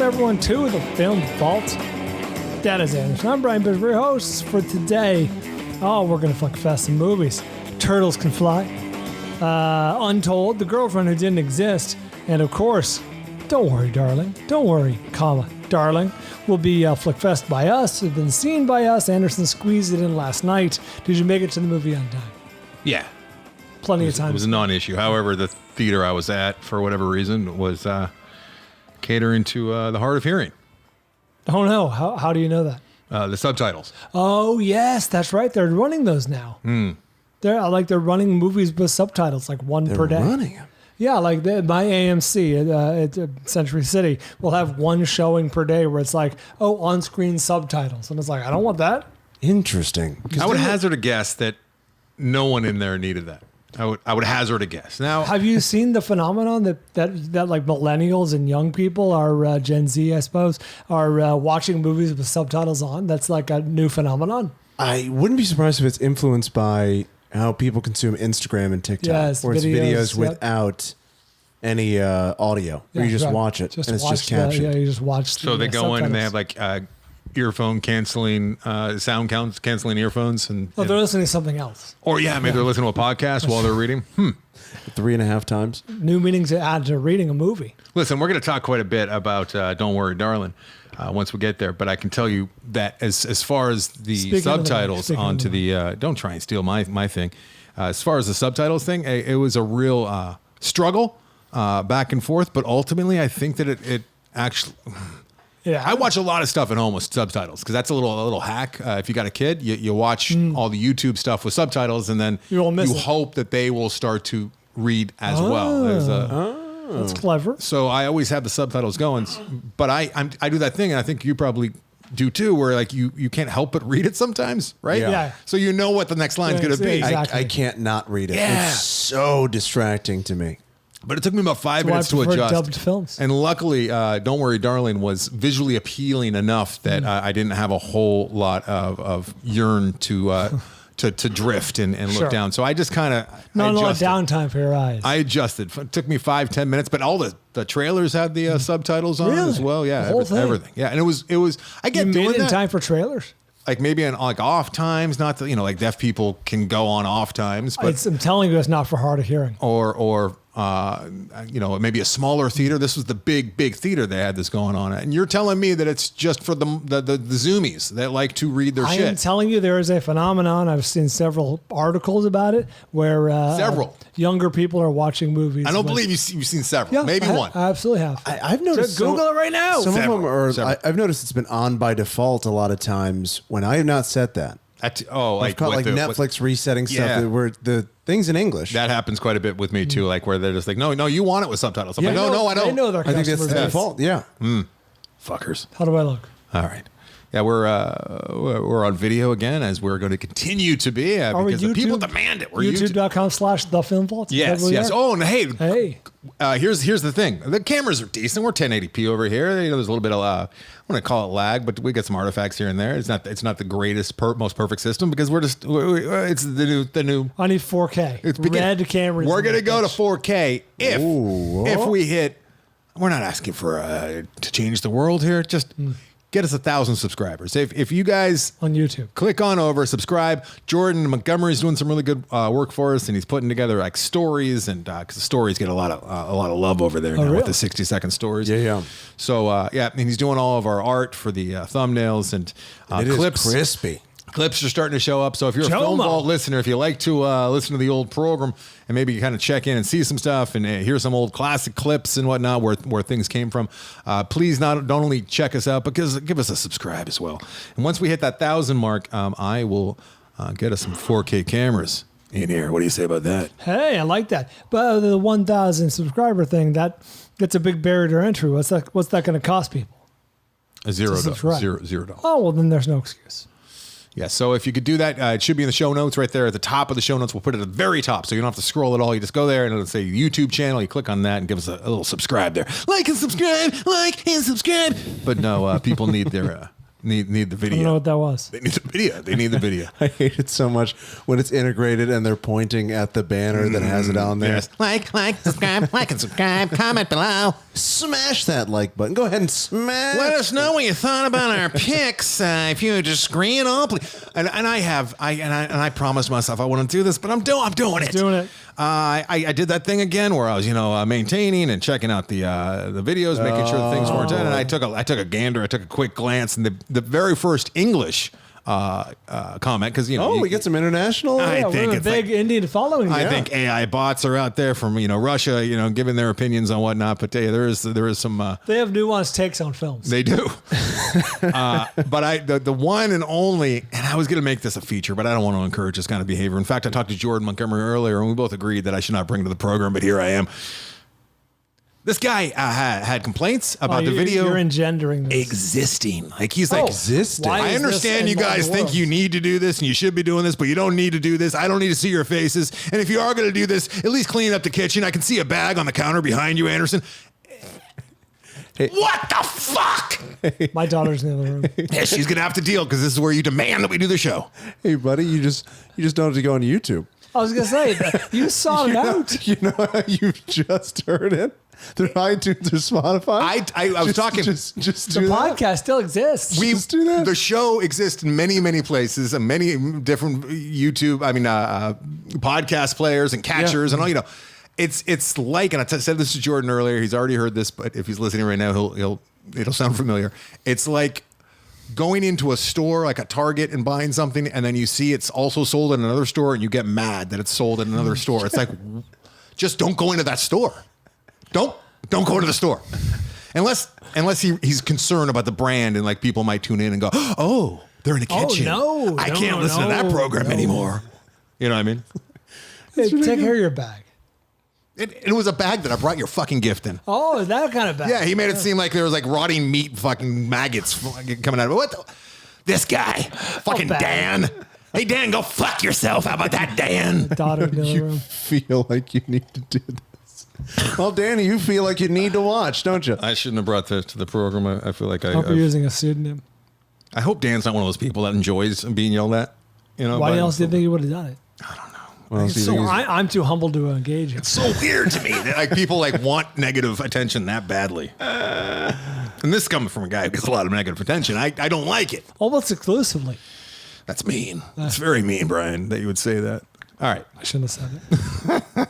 everyone to the Film Vault. That is Anderson. I'm Bryan, but your hosts for today. Oh, we're going to flick fast some movies. Turtles Can Fly. Untold, The Girlfriend Who Didn't Exist. And of course, Don't Worry, Darling. Don't worry, comma, darling. Will be flickfest by us. It's been seen by us. Anderson squeezed it in last night. Did you make it to the movie on time? Yeah. Plenty of time. It was a non-issue. However, the theater I was at, for whatever reason, was catering to the hard of hearing. Oh, no. How do you know that? The subtitles. Oh, yes. That's right. They're running those now. They're running movies with subtitles, like one per day. Running them? Yeah, like my AMC at Century City will have one showing per day where it's like, oh, on-screen subtitles. And it's like, I don't want that. Interesting. I would hazard a guess that no one in there needed that. I would hazard a guess. Now, have you seen the phenomenon that like millennials and young people are Gen Z, I suppose, are watching movies with subtitles on? That's like a new phenomenon. I wouldn't be surprised if it's influenced by how people consume Instagram and TikTok, yes, where it's videos yep. without any audio, where you just watch it and it's just captioned. Yeah, you just watch. So they go in and they have like earphone canceling, sound canceling earphones, and they're listening to something else. Or maybe they're listening to a podcast while they're reading. 3.5 times. New meanings to add to reading a movie. Listen, we're going to talk quite a bit about Don't Worry, Darling, once we get there. But I can tell you that as far as the subtitles onto the don't try and steal my thing. As far as the subtitles thing, it was a real struggle back and forth. But ultimately, I think that it actually. Yeah, I watch a lot of stuff at home with subtitles because that's a little hack. If you got a kid, you watch all the YouTube stuff with subtitles, and then you hope that they will start to read as well. That's clever. So I always have the subtitles going, but I do that thing, and I think you probably do too, where like you can't help but read it sometimes, right? Yeah. So you know what the next line's going to be. Exactly. I can't not read it. Yeah. It's so distracting to me. But it took me about 5 minutes to adjust. Dubbed films. And luckily, Don't Worry, Darling was visually appealing enough that I didn't have a whole lot of yearn to drift and look down. So I just kind of not a lot of downtime for your eyes. I adjusted. It took me 5-10 minutes, but all the trailers had the subtitles on as well. Yeah, the whole thing. Everything. Yeah, and it was. I get you doing made it that in time for trailers. Like maybe on like off times, not that like deaf people can go on off times, but I'm telling you, it's not for hard of hearing. Or maybe a smaller theater. This was the big theater they had this going on at. And you're telling me that it's just for the zoomies that like to read their shit. I am telling you, there is a phenomenon. I've seen several articles about it where several younger people are watching movies. I don't believe you've seen several. Yeah, maybe one. I absolutely have. I've noticed. Google it right now. Some Several. of them are. I've noticed it's been on by default a lot of times when I have not set that. I've caught like Netflix resetting stuff where the things in English. That happens quite a bit with me too. Like where they're just like, no, you want it with subtitles. I'm like, no, I don't. They know their I think that's customers. the default. Yeah. Fuckers. How do I look? All right. Yeah, we're on video again, as we're going to continue to be because the people demand it. We're YouTube.com/thefilmvault. Yes. Oh, and hey. Here's the thing. The cameras are decent. We're 1080p over here. There's a little bit of I want to call it lag, but we get some artifacts here and there. It's not the greatest, most perfect system because it's the new. I need 4K. It's red cameras. We're gonna go to 4K if we hit. We're not asking for to change the world here. Just. Get us 1,000 subscribers. If you guys on YouTube click on over, subscribe. Jordan Montgomery's doing some really good work for us, and he's putting together like stories, and because the stories get a lot of love over there now with the 60-second stories. Yeah. So and he's doing all of our art for the thumbnails and clips. Is crispy. Clips are starting to show up. So if you're a Film Vault listener, if you like to listen to the old program and maybe kind of check in and see some stuff and hear some old classic clips and whatnot where things came from, please don't only check us out, but give us a subscribe as well. And once we hit that 1,000 mark, I will get us some 4K cameras in here. What do you say about that? Hey, I like that. But the 1,000 subscriber thing, that's a big barrier to entry. What's that going to cost people? $0. Oh, well, then there's no excuse. Yeah, so if you could do that, it should be in the show notes right there at the top of the show notes. We'll put it at the very top, so you don't have to scroll at all. You just go there and it'll say YouTube channel. You click on that and give us a little subscribe there. Like and subscribe. But no, people need their need the video. I don't know what that was. They need the video. They need the video. I hate it so much when it's integrated and they're pointing at the banner that has it on there. Yes. Like, subscribe, like and subscribe, comment below. Smash that like button. Go ahead and smash. Let us know what you thought about our picks. If you would just screen it all, please. And I promised myself I wouldn't do this, but I'm doing it. Doing it. I did that thing again where I was, maintaining and checking out the videos, making sure the things weren't dead. And I took a gander, I took a quick glance, and the very first English comment, because we get some international. I think it's big Indian following. I think AI bots are out there from Russia, giving their opinions on whatnot. But there is some. They have nuanced takes on films. They do. But the one and only, and I was going to make this a feature, but I don't want to encourage this kind of behavior. In fact, I talked to Jordan Montgomery earlier, and we both agreed that I should not bring it to the program. But here I am. This guy had complaints about the video. You're engendering this. Existing. Like he's like existing. I understand you guys think you need to do this and you should be doing this, but you don't need to do this. I don't need to see your faces. And if you are going to do this, at least clean up the kitchen. I can see a bag on the counter behind you, Anderson. Hey. What the fuck? My daughter's in the other room. Yeah, she's going to have to deal because this is where you demand that we do the show. Hey, buddy, you just don't have to go on YouTube. I was going to say, you saw it out. You know how you just heard it? Through iTunes or Spotify. I was talking. Just the podcast still exists. We just do that. The show exists in many, many places, and many different YouTube. Podcast players and catchers, and all. It's like, and I said this to Jordan earlier. He's already heard this, but if he's listening right now, it'll sound familiar. It's like going into a store like a Target and buying something, and then you see it's also sold in another store, and you get mad that it's sold in another store. It's like, just don't go into that store. Don't go into the store unless he's concerned about the brand and like people might tune in and go, oh, they're in a kitchen. I can't listen to that program anymore. You know what I mean? Hey, take care of your bag. It was a bag that I brought your fucking gift in. Oh, is that kind of bag? Yeah, he made it seem like there was like rotting meat, fucking maggots coming out of it. What? This guy, fucking Dan. Hey, Dan, go fuck yourself. How about that, Dan? Daughter in the other room. Feel like you need to do this. Well, Danny, you feel like you need to watch, don't you? I shouldn't have brought this to the program. I feel like I hope you're using a pseudonym. I hope Dan's not one of those people that enjoys being yelled at. Why else do you think he would have done it? I don't know. I'm too humble to engage. It's so weird to me that like people like want negative attention that badly. And this is coming from a guy who gets a lot of negative attention. I don't like it. Almost exclusively. That's mean. That's very mean, Brian, that you would say that. All right. I shouldn't have said it.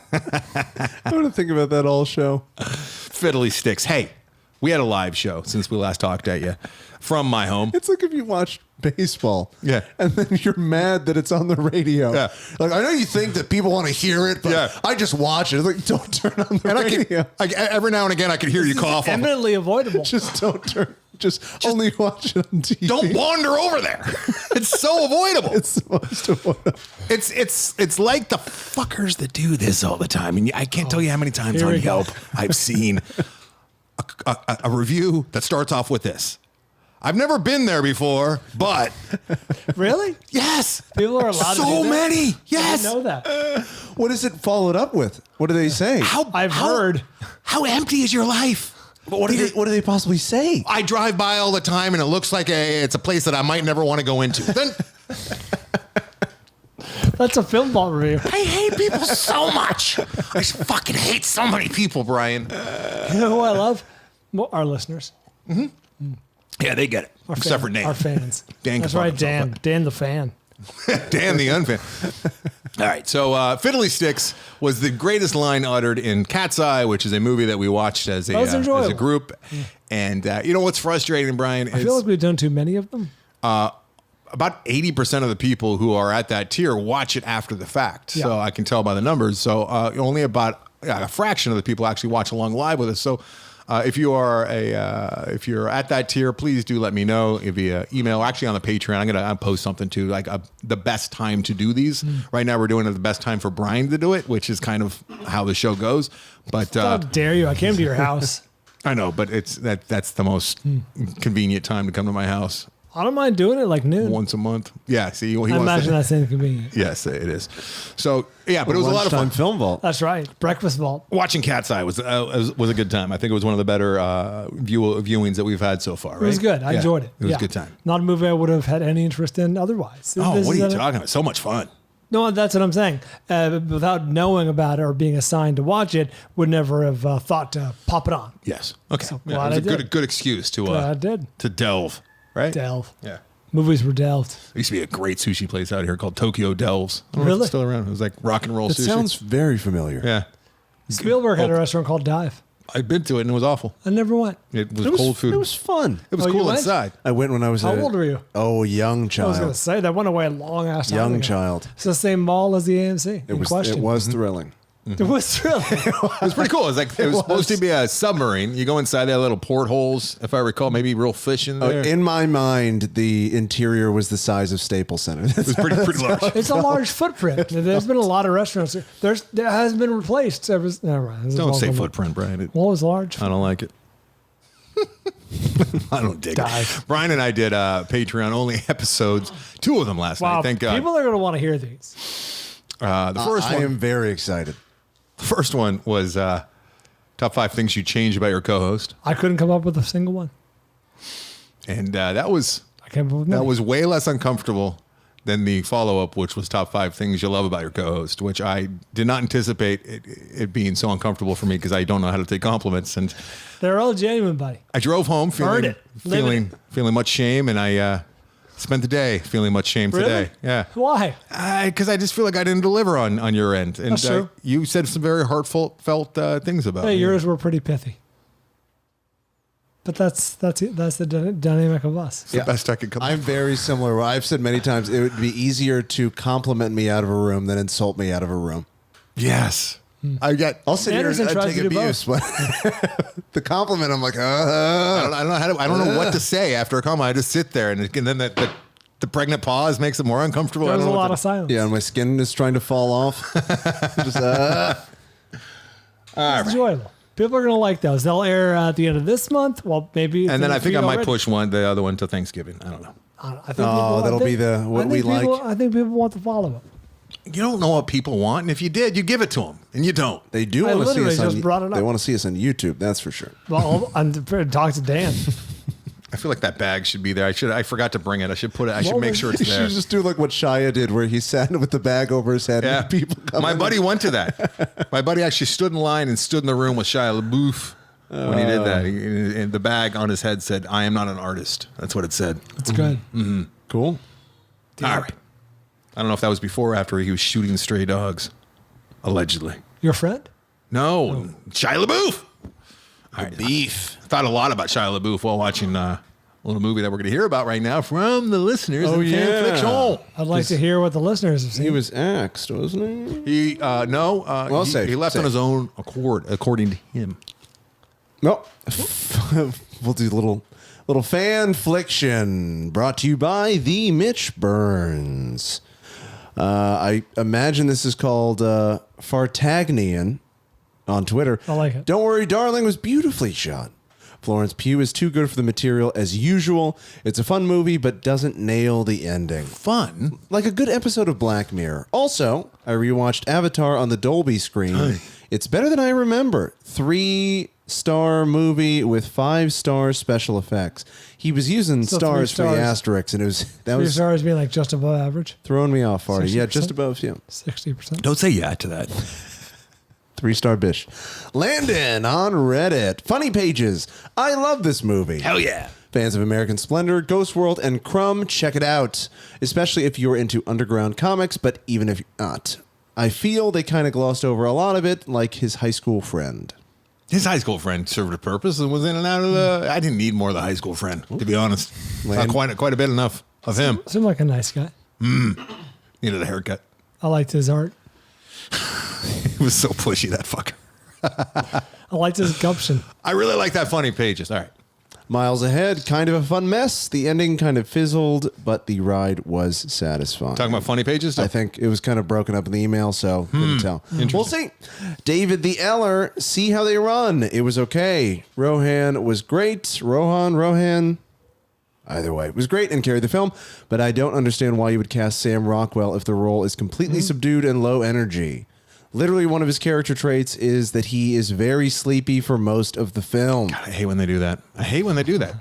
I want to think about that all show. Fiddly sticks. Hey, we had a live show since we last talked at you from my home. It's like if you watch baseball. Yeah. And then you're mad that it's on the radio. Yeah. Like, I know you think that people want to hear it, but I just watch it. It's like, don't turn on the radio. Every now and again, I can hear you cough. Eminently avoidable. Just don't turn. Just only watch it on TV. Don't wander over there. It's so avoidable. It's the most avoidable. It's like the fuckers that do this all the time. And I can't tell you how many times on Yelp I've seen a review that starts off with this. I've never been there before, but really? Yes. People are allowed to do that? So many. Yes. I know that. What is it followed up with? What do they say? I've heard. How empty is your life? But what do they possibly say? I drive by all the time, and it looks like it's a place that I might never want to go into. Then that's a film ball review. I hate people so much. I fucking hate so many people, Brian. You know who I love? Our listeners. Mm-hmm. Yeah, they get it. Except for Dan. Our fans. Dan. That's right, Dan. Dan the fan. Dan the unfan. All right, so Fiddly Sticks was the greatest line uttered in Cat's Eye, which is a movie that we watched as a group. Yeah. And you know what's frustrating, Brian? I feel like we've done too many of them. About 80% of the people who are at that tier watch it after the fact. Yeah. So I can tell by the numbers. So only about a fraction of the people actually watch along live with us. So if you are if you're at that tier, please do let me know via email. Actually, on the Patreon, I'm gonna post something too, like the best time to do these. Right now, we're doing it the best time for Brian to do it, which is kind of how the show goes. But how dare you? I came to your house. I know, but that's the most convenient time to come to my house. I don't mind doing it like noon. Once a month. Yeah. See, he I imagine that's inconvenient. Yes, it is. So yeah, but it was a lot of fun. Film Vault. That's right. Breakfast Vault. Watching Cat's Eye was a good time. I think it was one of the better viewings that we've had so far. Right? It was good. I enjoyed it. It was a good time. Not a movie I would have had any interest in otherwise. What are you talking about? So much fun. No, that's what I'm saying. Without knowing about it or being assigned to watch it, would never have thought to pop it on. Yes. Okay. So it was a good excuse to delve. Right. Delve. Yeah. Movies were delved. There used to be a great sushi place out here called Tokyo Delves. I don't know if Really? it's still around. It was like rock and roll That sushi. sounds very familiar. Yeah. Spielberg had a restaurant called Dive. I've been to it and it was awful. I never went. It was cold food. It was fun. It was Oh, you cool went? inside. I went when I was How old were you? young I was child. going to say that went away a long ass time Young ago. child. It's the same mall as the AMC. It was thrilling. It was thrilling. It was pretty cool. It was like it was supposed to be a submarine. You go inside there, little portholes, if I recall, maybe real fish in there. In my mind, the interior was the size of Staples Center. It was pretty large. It's a large footprint. There's been a lot of restaurants. There hasn't been replaced. Never mind. Don't say footprint, Brian. Well, it was large. I don't like it. I don't dig Dive. it. Brian and I did Patreon only episodes, 2 of them last Wow. night. Thank God. People are going to want to hear these. The first I one. am very excited. The first one was top 5 things you changed about your co-host, I couldn't come up with a single one. and that was I came up with many. way less uncomfortable than the follow-up, which was top 5 things you love about your co-host, which I did not anticipate it being so uncomfortable for me because I don't know how to take compliments. And They're all genuine, buddy. I drove home Earned feeling it. much shame, and I spent the day feeling much shame Really? today. Yeah. Why? Because I just feel like I didn't deliver on your end. And That's true. You said some very heartfelt things about Hey, me. yours were pretty pithy. But that's the dynamic of us. It's the best I could come I'm up very similar. I've said many times it would be easier to compliment me out of a room than insult me out of a room. with. Yes. I'll sit here Anderson and tries take to do abuse, but the compliment, I'm like, I don't know what to say after a comment. I just sit there, and then the pregnant pause makes it more uncomfortable. There was I a don't know lot what of silence. yeah, my skin is trying to fall off. Just, It's enjoyable. People are going to like those. They'll air at the end of this month. Well, maybe. And then I think I might already. push the other one to Thanksgiving. I don't know. I think that'll be what we like. I think people want the follow-up. You don't know what people want, and if you did, you give it to them, and you don't. They do I want to see literally us just brought it up. They want to see us on YouTube, that's for sure. Well, I'm prepared to talk to Dan. I feel like that bag should be there. I forgot to bring it. I should put it. I should make sure it's You there. should just do like what Shia did, where he sat with the bag over his head. Yeah, And people come My in. buddy went to that. My buddy actually stood in line and stood in the room with Shia LaBeouf when he did that. And the bag on his head said, "I am not an artist." That's what it said. That's good. Cool. All right. I don't know if that was before or after he was shooting stray dogs, allegedly. Your friend? No, Shia LaBeouf. All right, beef. I thought a lot about Shia LaBeouf while watching a little movie that we're going to hear about right now from the listeners. Oh, of yeah. Fanfiction. I'd like to hear what the listeners have seen. He was axed, wasn't he? He no. Safe, he left safe. on his own accord, according to him. No. We'll do little fan fliction brought to you by the Mitch Burns. I imagine this is called Fartagnian on Twitter. I like it. Don't worry, darling was beautifully shot. Florence Pugh is too good for the material as usual. It's a fun movie, but doesn't nail the ending. Fun. Like a good episode of Black Mirror. Also, I rewatched Avatar on the Dolby screen. It's better than I remember. 3-star movie with 5-star special effects. He was using So stars for the 3 stars. asterisks, and that 3 was stars being like just above average. throwing me off, Artie. Yeah, 60%? just above, yeah. 60%. Don't say yeah to that. 3-star bish. Landon on Reddit. Funny pages. I love this movie. Hell yeah. Fans of American Splendor, Ghost World, and Crumb, check it out. Especially if you're into underground comics, but even if you're not. I feel they kind of glossed over a lot of it, like his high school friend. His high school friend served a purpose and was in and out of the. I didn't need more of the high school friend, to be honest. Quite a bit enough of him. Seemed like a nice guy. Needed a haircut. I liked his art. He was so pushy, that fucker. I liked his gumption. I really like that funny pages. All right. Miles ahead, kind of a fun mess. The ending kind of fizzled, but the ride was satisfying. Talking about funny pages? I think it was kind of broken up in the email, so couldn't tell. We'll see. David the Eller, see how they run. It was okay. Rohan was great. Rohan. Either way, it was great and carried the film, but I don't understand why you would cast Sam Rockwell if the role is completely subdued and low energy. Literally, one of his character traits is that he is very sleepy for most of the film. God, I hate when they do that.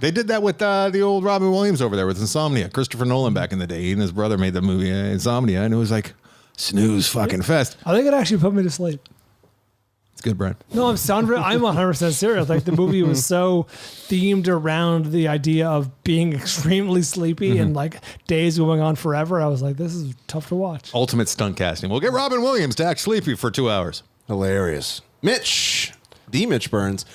They did that with the old Robin Williams over there with Insomnia. Christopher Nolan back in the day. He and his brother made the movie Insomnia, and it was like snooze fucking fest. I think it actually put me to sleep. It's good, Bryan. No, I'm 100% serious. Like the movie was so themed around the idea of being extremely sleepy and like days going on forever. I was like, this is tough to watch. Ultimate stunt casting. We'll get Robin Williams to act sleepy for 2 hours. Hilarious. Mitch Burns.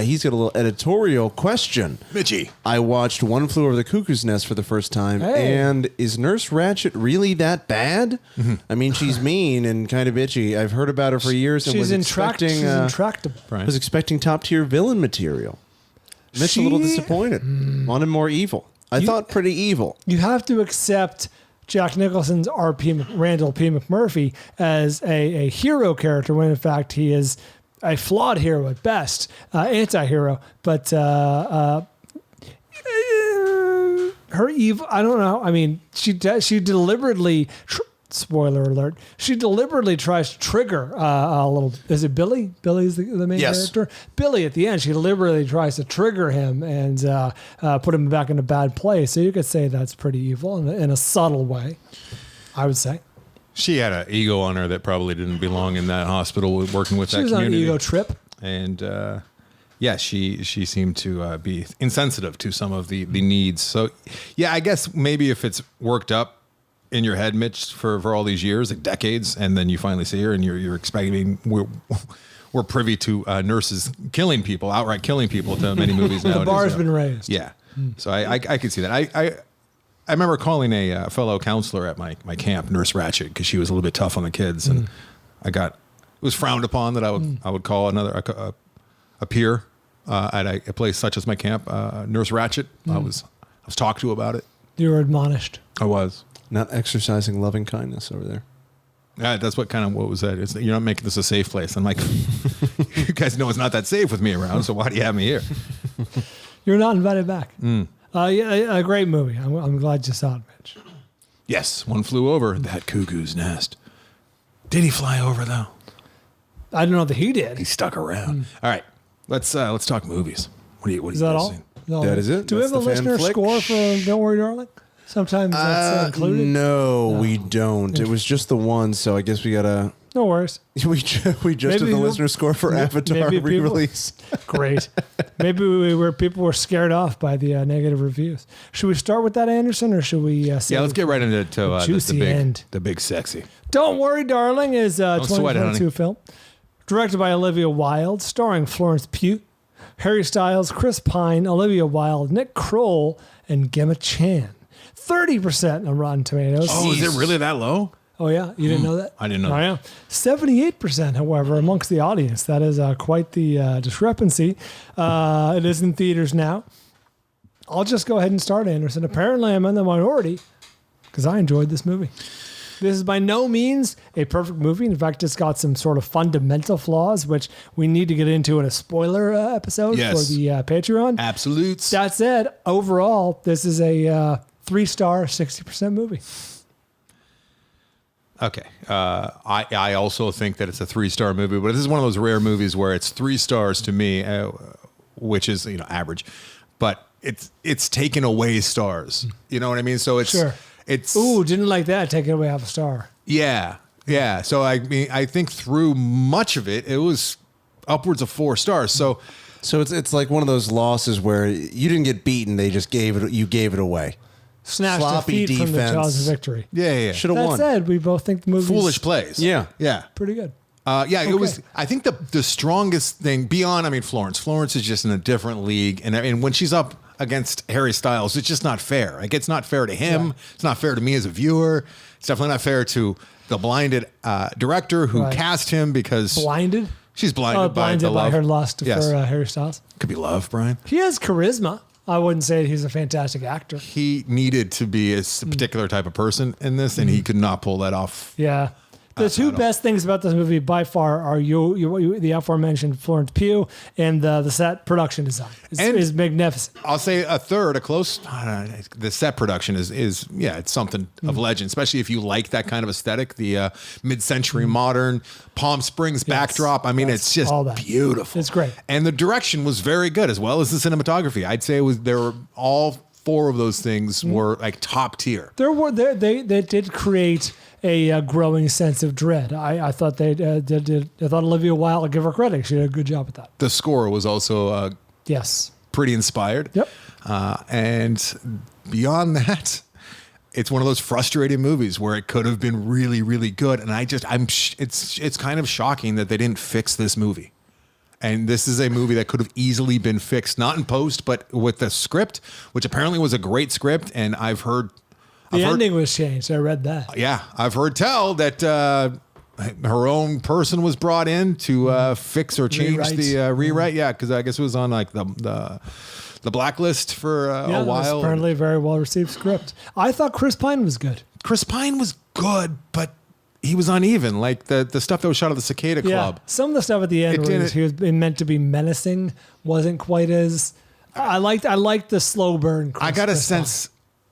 He's got a little editorial question. Mitchie. I watched One Flew Over the Cuckoo's Nest for the first time, and is Nurse Ratched really that bad? I mean, she's mean and kind of bitchy. I've heard about her for years, and She's intractable. Bryan. was expecting top-tier villain material. Mitch a little disappointed. Wanted more evil. I thought pretty evil. You have to accept Jack Nicholson's Randall P. McMurphy as a hero character when in fact he is a flawed hero at best, anti-hero, but her evil, I don't know. I mean, she deliberately, spoiler alert, she deliberately tries to trigger a little, is it Billy? Billy's the main character? Billy at the end, she deliberately tries to trigger him and put him back in a bad place. So you could say that's pretty evil in a subtle way, I would say. She had an ego on her that probably didn't belong in that hospital working with that community. She was on an ego trip. And she seemed to be insensitive to some of the needs. So, yeah, I guess maybe if it's worked up in your head, Mitch, for all these years, like decades, and then you finally see her and you're expecting we're privy to nurses killing people, outright killing people to many movies now. The bar's been raised. Yeah. So I could see that. I remember calling a fellow counselor at my camp, Nurse Ratched, because she was a little bit tough on the kids, and it was frowned upon that I would call a peer at a place such as my camp, Nurse Ratched. I was talked to about it. You were admonished. I was not exercising loving kindness over there. That's what was that? You're not making this a safe place. I'm like, you guys know it's not that safe with me around, so why do you have me here? You're not invited back. Yeah, a great movie. I'm glad you saw it, Mitch. Yes, One Flew Over that Cuckoo's Nest. Did he fly over though? I don't know that he did. He stuck around. All right, let's talk movies. What is that all? That is it. Do we have a listener score for Don't Worry, Darling? Sometimes that's included. No, we don't. It was just the one, so I guess we gotta. No worries. We just did the listener score for Avatar re-release. Great. Maybe people were scared off by the negative reviews. Should we start with that, Anderson, or should we? Let's get right into juicy end. The big sexy. Don't Worry, Darling is a 2022 film, directed by Olivia Wilde, starring Florence Pugh, Harry Styles, Chris Pine, Olivia Wilde, Nick Kroll, and Gemma Chan. 30% on Rotten Tomatoes. Oh, is it really that low? Oh, yeah? You didn't know that? I didn't know. Oh, yeah. 78%, however, amongst the audience. That is quite the discrepancy. It is in theaters now. I'll just go ahead and start, Anderson. Apparently, I'm in the minority because I enjoyed this movie. This is by no means a perfect movie. In fact, it's got some sort of fundamental flaws, which we need to get into in a spoiler episode for the Patreon. Absolutes. That said, overall, this is a 3-star, 60% movie. Okay. I also think that it's a 3-star movie, but this is one of those rare movies where it's 3 stars to me, which is, average, but it's taken away stars. You know what I mean? So it's, sure. Didn't like that. Taking away half a star. Yeah. Yeah. So I mean, I think through much of it was upwards of 4 stars. So it's like one of those losses where you didn't get beaten. They just gave it away. Snatched Sloppy defeat from the defense. jaws of victory. Yeah. Should have won. That said, we both think the movie Foolish plays. Yeah. pretty good. It was. I think the strongest thing beyond. Florence. Florence is just in a different league, and when she's up against Harry Styles, it's just not fair. Like it's not fair to him. Yeah. It's not fair to me as a viewer. It's definitely not fair to the blinded director who cast him because blinded. She's blinded by the love. Her lust for Harry Styles. Could be love, Bryan. He has charisma. I wouldn't say he's a fantastic actor. He needed to be a particular type of person in this, and he could not pull that off. Yeah. The two best things about this movie by far are the aforementioned Florence Pugh and the set production design is magnificent. I'll say a close. The set production is it's something of legend, especially if you like that kind of aesthetic, the mid-century modern Palm Springs backdrop. I mean, it's just beautiful. It's great, and the direction was very good as well as the cinematography. I'd say there were all four of those things were like top tier. They did create a growing sense of dread. I thought I thought Olivia Wilde, I'll give her credit. She did a good job at that. The score was also pretty inspired. Yep. And beyond that, it's one of those frustrating movies where it could have been really, really good. And it's kind of shocking that they didn't fix this movie. And this is a movie that could have easily been fixed, not in post, but with the script, which apparently was a great script. And I've heard the ending was changed. I read that. Yeah, I've heard tell that her own person was brought in to fix or change the rewrite. Yeah, because I guess it was on like the blacklist for a while. It was apparently a very well received script. I thought Chris Pine was good. Chris Pine was good, but he was uneven. Like the stuff that was shot at the Cicada Club. Some of the stuff at the end where he was meant to be menacing wasn't quite as. I liked the slow burn. I got a sense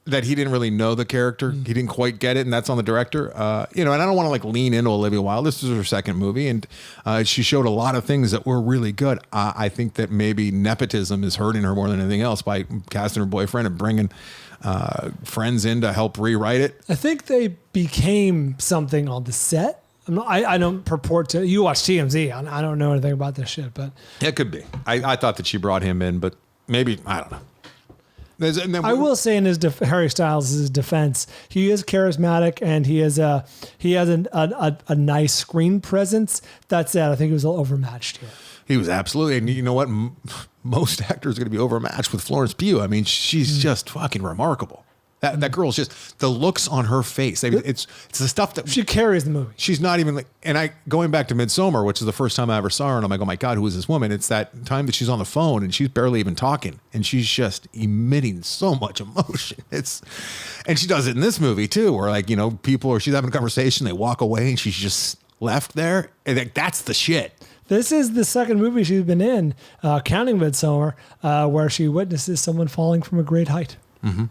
that he didn't really know the character. He didn't quite get it, and that's on the director. And I don't want to like lean into Olivia Wilde. This was her second movie, and she showed a lot of things that were really good. I think that maybe nepotism is hurting her more than anything else by casting her boyfriend and bringing friends in to help rewrite it. I think they became something on the set. I don't purport to. You watch TMZ. I don't know anything about this shit, but it could be. I thought that she brought him in, but maybe I don't know. I will say in Harry Styles' defense, he is charismatic and he has a nice screen presence. That said, I think he was a little overmatched here. He was absolutely, and you know what? Most actors are going to be overmatched with Florence Pugh. I mean, she's just fucking remarkable. That girl's just the looks on her face. I mean, it's the stuff that she carries the movie. She's not even like, and going back to Midsommar, which is the first time I ever saw her, and I'm like, oh my God, who is this woman? It's that time that she's on the phone and she's barely even talking, and she's just emitting so much emotion. And she does it in this movie too, where like she's having a conversation, they walk away, and she's just left there, and like that's the shit. This is the second movie she's been in, counting Midsommar, where she witnesses someone falling from a great height. Mm-hmm.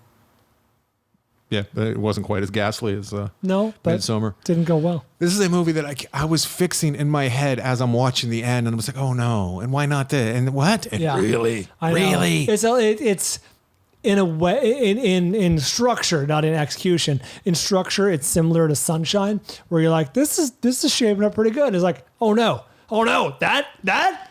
Yeah, but it wasn't quite as ghastly as Midsommar. Didn't go well. This is a movie that I was fixing in my head as I'm watching the end, and I was like, oh no, and why not this? And what? And really? It's in a way, in structure, not in execution. In structure, it's similar to Sunshine, where you're like, this is shaping up pretty good. It's like, oh no, that.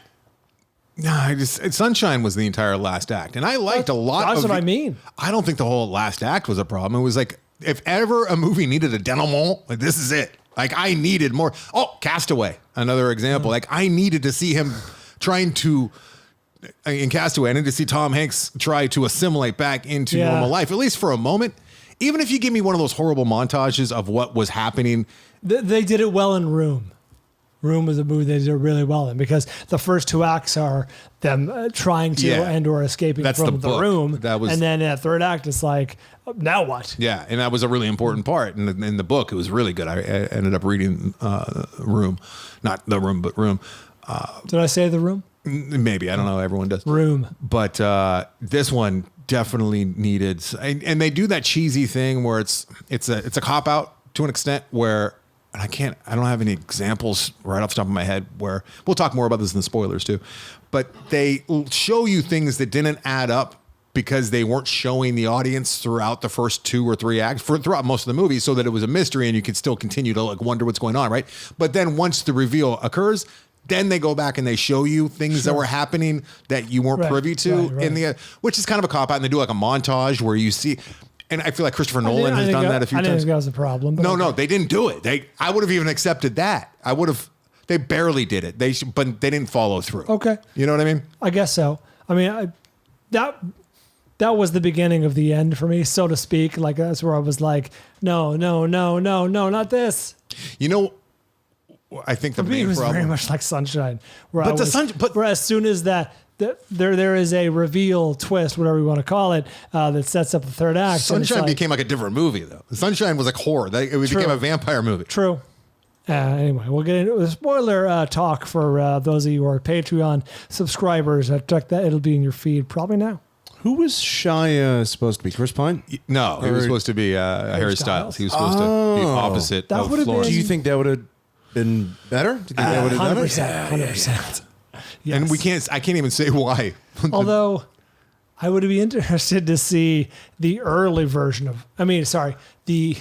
No, Sunshine was the entire last act, and I liked a lot. That's what I mean. I don't think the whole last act was a problem. It was like if ever a movie needed a denouement, like this is it. Like I needed more. Oh, Castaway, another example. Like I needed to see him trying to in Castaway. I needed to see Tom Hanks try to assimilate back into normal life, at least for a moment. Even if you give me one of those horrible montages of what was happening, they did it well in Room. Room was a movie they did really well in because the first two acts are them trying to and or escaping from the room. And then in the third act, it's like, now what? Yeah, and that was a really important part. In the book, it was really good. I ended up reading Room. Not The Room, but Room. Did I say The Room? Maybe. I don't know. Everyone does. Room. But this one definitely needed... And they do that cheesy thing where it's a cop-out to an extent where... And I don't have any examples right off the top of my head where we'll talk more about this in the spoilers too, but they show you things that didn't add up because they weren't showing the audience throughout the first 2 or 3 acts throughout most of the movie so that it was a mystery and you could still continue to like wonder what's going on. Right. But then once the reveal occurs, then they go back and they show you things that were happening that you weren't privy to in the, which is kind of a cop out. And they do like a montage where you see, and I feel like Christopher Nolan has done that a few times. I didn't think that was a problem. But no, they didn't do it. I would have even accepted that. They barely did it. But they didn't follow through. Okay. You know what I mean? I guess so. I mean, that was the beginning of the end for me, so to speak. Like that's where I was like, no, not this. You know, I think the main problem was very much like Sunshine, where as soon as there is a reveal twist, whatever you want to call it, that sets up the third act. Sunshine became like a different movie, though. Sunshine was like horror. It became a vampire movie. True. Anyway, we'll get into the spoiler talk for those of you who are Patreon subscribers. Check that; it'll be in your feed probably now. Who was Shia supposed to be? Chris Pine? No, he was supposed to be Harry Styles. He was supposed to be opposite That of would've Florence. Do you think that would have been better? Do you think that would have done it? 100%. Yes. And I can't even say why. Although I would be interested to see the early version of, the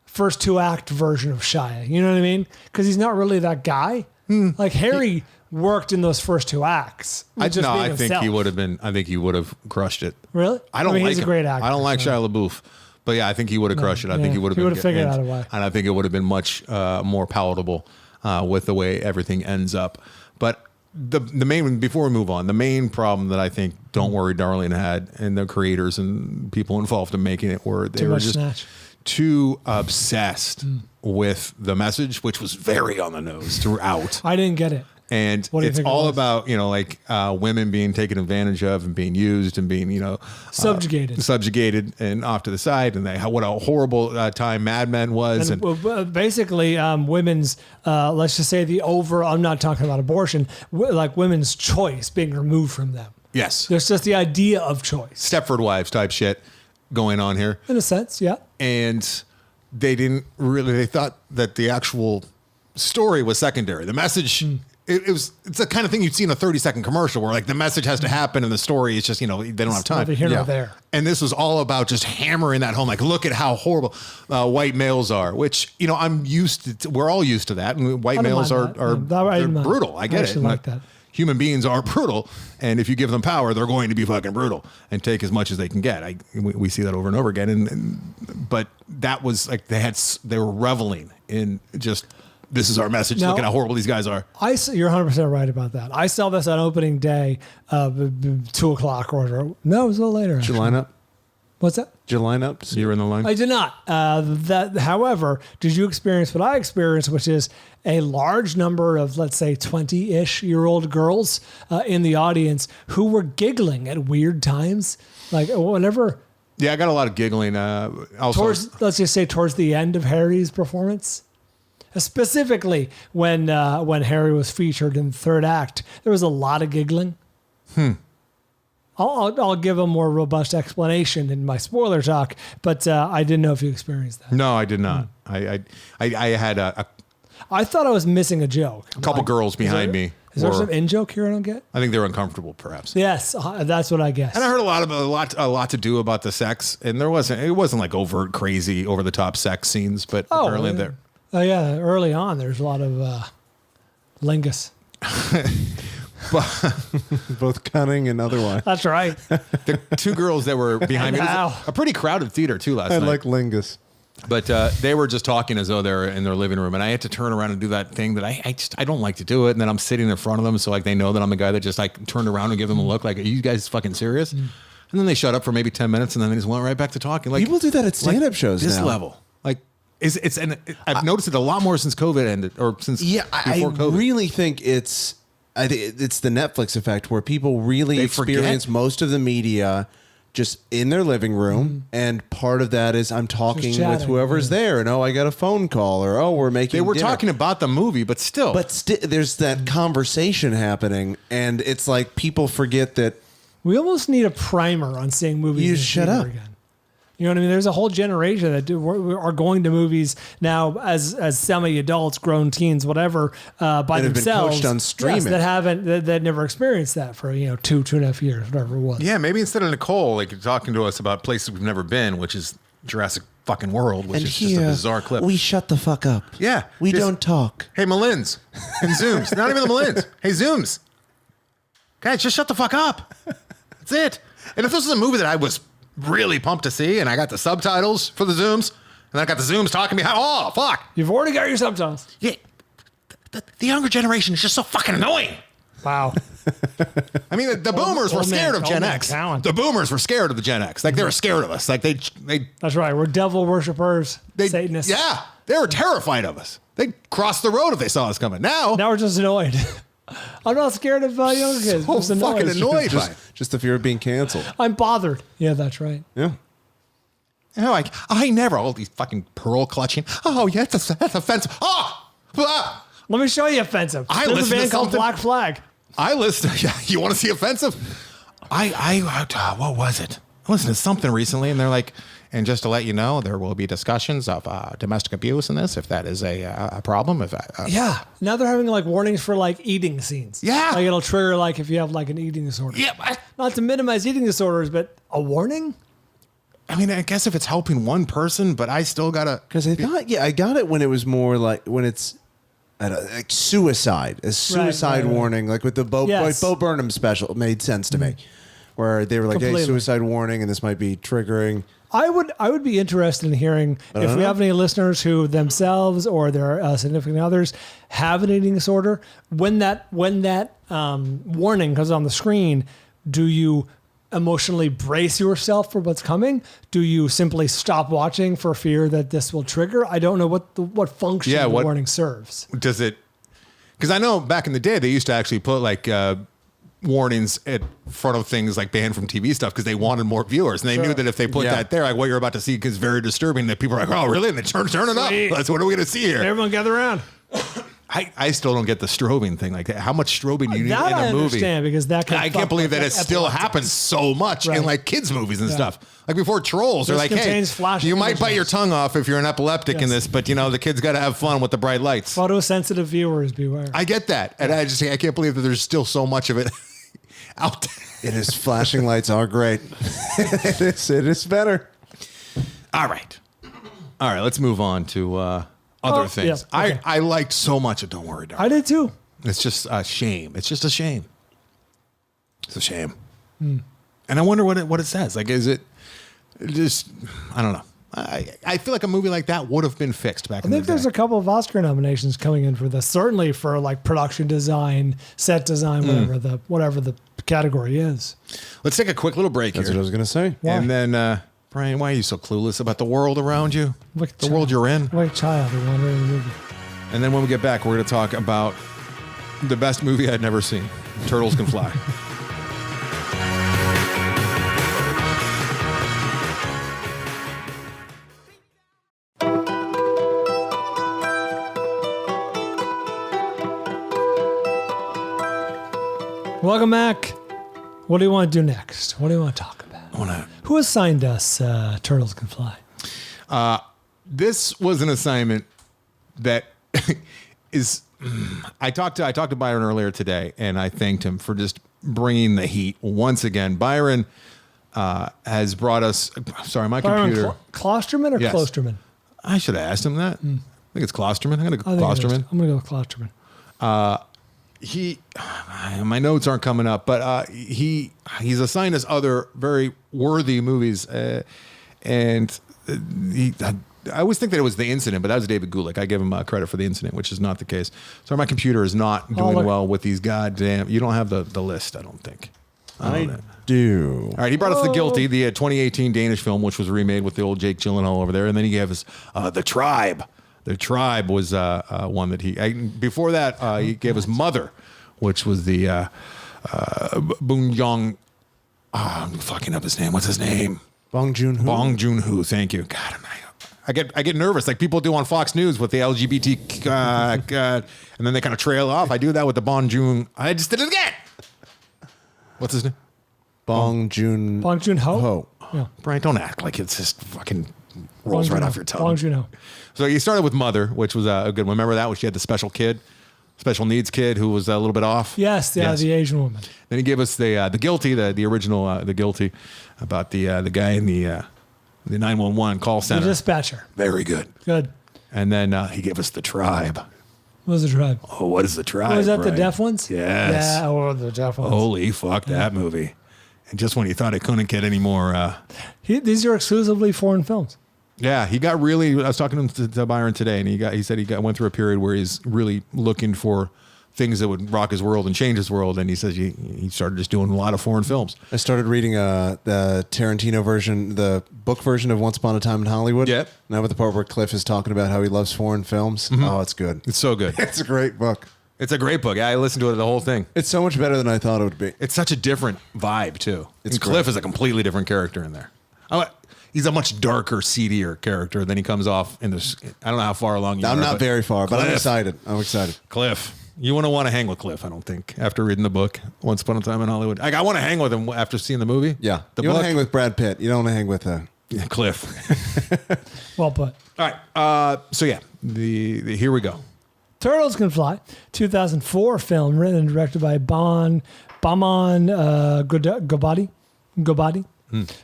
first 2-act version of Shia. You know what I mean? Because he's not really that guy. Like Harry worked in those first 2 acts. I think he would have been. I think he would have crushed it. Really? I don't like he's him. a great actor. I don't like Shia LaBeouf, but yeah, I think he would have crushed it. I think he would have figured out a way. And I think it would have been much more palatable with the way everything ends up. But the main, before we move on, the main problem that I think Don't Worry Darling had, and the creators and people involved in making it, were they were just snatch. too obsessed with the message, which was very on the nose throughout. I didn't get it. And it's all about, women being taken advantage of and being used and being, subjugated and off to the side. And what a horrible time Mad Men was. And basically, women's, let's just say I'm not talking about abortion, like women's choice being removed from them. yes, There's just the idea of choice. Stepford Wives type shit going on here. In a sense, yeah. And they thought that the actual story was secondary. The message, it's the kind of thing you'd see in a 30-second commercial where like the message has to happen and the story is just, they don't have time. Neither here nor there. And this was all about just hammering that home. Like, look at how horrible white males are, which, I'm used to, we're all used to that. And white males are they're brutal. I get it. Like that. Human beings are brutal, and if you give them power, they're going to be fucking brutal and take as much as they can get. We see that over and over again. But that was like they were reveling in just, this is our message. Now, look at how horrible these guys are. You're 100% right about that. I saw this on opening day, 2:00 or whatever. No, it was a little later. Did you line up? What's that? Did you line up? You were in the line? I did not. However, did you experience what I experienced, which is a large number of, let's say, 20-ish-year-old girls in the audience who were giggling at weird times, like whenever. Yeah, I got a lot of giggling. Let's just say towards the end of Harry's performance. Specifically, when Harry was featured in the 3rd act, there was a lot of giggling. I'll give a more robust explanation in my spoiler talk, but I didn't know if you experienced that. No, I did not. I had I thought I was missing a joke. a couple girls behind me. Is there some in joke here I don't get? I think they're uncomfortable, perhaps. Yes, that's what I guess. And I heard a lot to do about the sex, and it wasn't like overt, crazy, over the top sex scenes, but apparently there. Oh yeah, early on there's a lot of lingus. Both cunning and otherwise. That's right. The 2 girls that were behind me, it was a pretty crowded theater too last night. I like lingus. But they were just talking as though they're in their living room, and I had to turn around and do that thing that I don't like to do it. And then I'm sitting in front of them, so like they know that I'm the guy that just like turned around and give them a look, like, are you guys fucking serious? And then they shut up for maybe 10 minutes, and then they just went right back to talking. Like, people do that at stand-up shows this now. level. Like, I've noticed it a lot more since COVID ended, or since before COVID. I really think it's the Netflix effect where people really experience most of the media just in their living room, and part of that is I'm talking with whoever's there, and I got a phone call, or we're making. They were dinner. talking about the movie, but still, there's that conversation happening, and it's like people forget that we almost need a primer on seeing movies. You just shut up. Again. You know what I mean? There's a whole generation that are going to movies now as semi-adults, grown teens, whatever, by themselves. Been pushed on streaming. Yes, that never experienced that for 2.5 years, whatever it was. Yeah, maybe instead of Nicole, like talking to us about places we've never been, which is Jurassic fucking World, which is just a bizarre clip. We shut the fuck up. Yeah, we don't talk. Hey, Malins and Zooms, not even the Malins. Hey, Zooms, guys, just shut the fuck up. That's it. And if this was a movie that I was really pumped to see, and I got the subtitles for the Zooms, and I got the Zooms talking behind. Oh, fuck. You've already got your subtitles. Yeah. The younger generation is just so fucking annoying. Wow. I mean, the boomers were scared of Gen X. The boomers were scared of the Gen X. Like, they were scared of us. Like, they That's right. We're devil worshippers, Satanists. Yeah. They were terrified of us. They'd cross the road if they saw us coming. Now we're just annoyed. I'm not scared of young kids. So I'm fucking annoyed. Just the fear of being canceled. I'm bothered. Yeah, that's right. Yeah. You know, like, I never, all these fucking pearl clutching. Oh, yeah, that's offensive. Oh! Ah! Let me show you offensive. I There's a listen to band called something- Black Flag. I listen to, yeah, you want to see offensive? What was it? I listened to something recently, and they're like, and just to let you know, there will be discussions of domestic abuse in this, if that is a problem. Yeah. Now they're having like warnings for like eating scenes. Yeah. Like it'll trigger like if you have like an eating disorder. Yeah. Not to minimize eating disorders, but a warning? I mean, I guess if it's helping one person, but I still gotta. Because I got it when it was more like when it's like suicide, a suicide right. warning, like with the Bo Burnham special. It made sense to me, where they were like, Completely. "Hey, suicide warning," and this might be triggering. I would be interested in hearing if we have any listeners who themselves or their significant others have an eating disorder. When that warning comes on the screen, do you emotionally brace yourself for what's coming? Do you simply stop watching for fear that this will trigger? I don't know what function the warning serves. Does it? Because I know back in the day they used to actually put like warnings at front of things like banned from TV stuff because they wanted more viewers, and they knew that if they put that there, like what you're about to see is very disturbing. That people are like, "Oh, really?" And they turn it up. That's what are we going to see here? Everyone gather around. I still don't get the strobing thing. Like, how much strobing do you need in a I movie? understand because that can I can't believe that it still happens so much in like kids movies and stuff. Like before Trolls, they're like, "Hey, you might bite your tongue off if you're an epileptic in this, but you know the kids got to have fun with the bright lights." Photosensitive viewers, beware. I get that, and I can't believe that there's still so much of it out there. It is. Flashing lights are great. It is better. All right. Let's move on to other things. Yeah, okay. I liked so much of Don't Worry, Darling. I did too. It's just a shame. It's just a shame. It's a shame. And I wonder what it says. Like, is it just, I don't know. I feel like a movie like that would have been fixed back in the day. I think there's a couple of Oscar nominations coming in for this. Certainly for like production design, set design, whatever the category is. Let's take a quick little break That's here. what I was going to say. Why? And then, Brian, why are you so clueless about the world around you? Like the world you're in? Like a child who wandered in the movie. And then when we get back, we're going to talk about the best movie I'd never seen, Turtles Can Fly. Welcome back. What do you want to do next? What do you want to talk about? Who assigned us Turtles Can Fly? This was an assignment that is. I talked to Byron earlier today, and I thanked him for just bringing the heat once again. Byron has brought us. Sorry, my computer. Klosterman or Klosterman? I should have asked him that. I think it's Klosterman. I'm going to go Klosterman. I'm going to go with Klosterman. My notes aren't coming up, but he's assigned us other very worthy movies, and I always think that it was The Incident, but that was David Gulick. I give him credit for The Incident, which is not the case. So my computer is not doing well with these goddamn. You don't have the list, I don't think. I do. All right, he brought us The Guilty, the 2018 Danish film, which was remade with the old Jake Gyllenhaal over there, and then he gave us The Tribe. The Tribe was one that before that he gave us Mother, which was the Boon Young. I'm fucking up his name. What's his name? Bong Joon-ho. Bong Joon-ho. Thank you. God, I get nervous like people do on Fox News with the LGBT, and then they kind of trail off. I do that with the Bong Joon. I just did it again. What's his name? Bong Joon-ho. Yeah. Brian, don't act like it's just fucking rolls right off your tongue. Bong Joon-ho. So he started with Mother, which was a good one. Remember that when she had the special needs kid who was a little bit off? Yes, the Asian woman. Then he gave us the Guilty, the original The Guilty, about the guy in the 911 call center. The dispatcher. Very good. Good. And then he gave us The Tribe. What was The Tribe? Oh, what is The Tribe? Was that Brian? the deaf ones? Yes. Yeah, the deaf ones. Holy fuck, that movie. And just when you thought it couldn't get any more... These are exclusively foreign films. Yeah, he got really... I was talking to Byron today, and he said he went through a period where he's really looking for things that would rock his world and change his world, and he says he started just doing a lot of foreign films. I started reading the Tarantino version, the book version of Once Upon a Time in Hollywood. Yep. Now with the part where Cliff is talking about how he loves foreign films. Mm-hmm. Oh, it's good. It's so good. It's a great book. It's a great book. I listened to it the whole thing. It's so much better than I thought it would be. It's such a different vibe, too. It's Cliff great. is a completely different character in there. He's a much darker, seedier character than he comes off in this. I don't know how far along you are. I'm not very far, but I'm Cliff. excited. I'm excited. Cliff. You wouldn't want to hang with Cliff, I don't think, after reading the book, Once Upon a Time in Hollywood. Like, I want to hang with him after seeing the movie. Yeah. The You want book. to hang with Brad Pitt. You don't want to hang with Cliff. Well put. All right. So, yeah, the here we go. Turtles Can Fly, 2004 film written and directed by Baman Gobadi.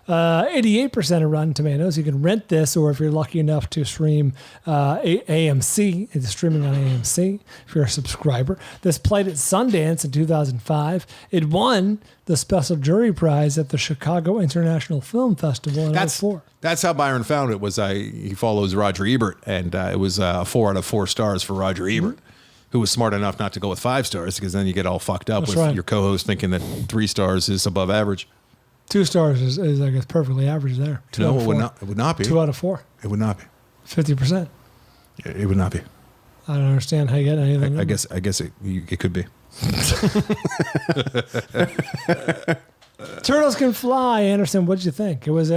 88% of Rotten Tomatoes. You can rent this, or if you're lucky enough to stream AMC, it's streaming on AMC if you're a subscriber. This played at Sundance in 2005. It won the Special Jury Prize at the Chicago International Film Festival in 2004. That's how Byron found it. He follows Roger Ebert, and it was 4 out of 4 stars for Roger Ebert, who was smart enough not to go with 5 stars, because then you get all fucked up with your co-host thinking that 3 stars is above average. 2 stars is I guess, perfectly average there. No, it would not. It would not be. 2 out of 4. It would not be. 50%. It would not be. I don't understand how you get anything. I guess it could be. Turtles Can Fly, Anderson. What did you think? It's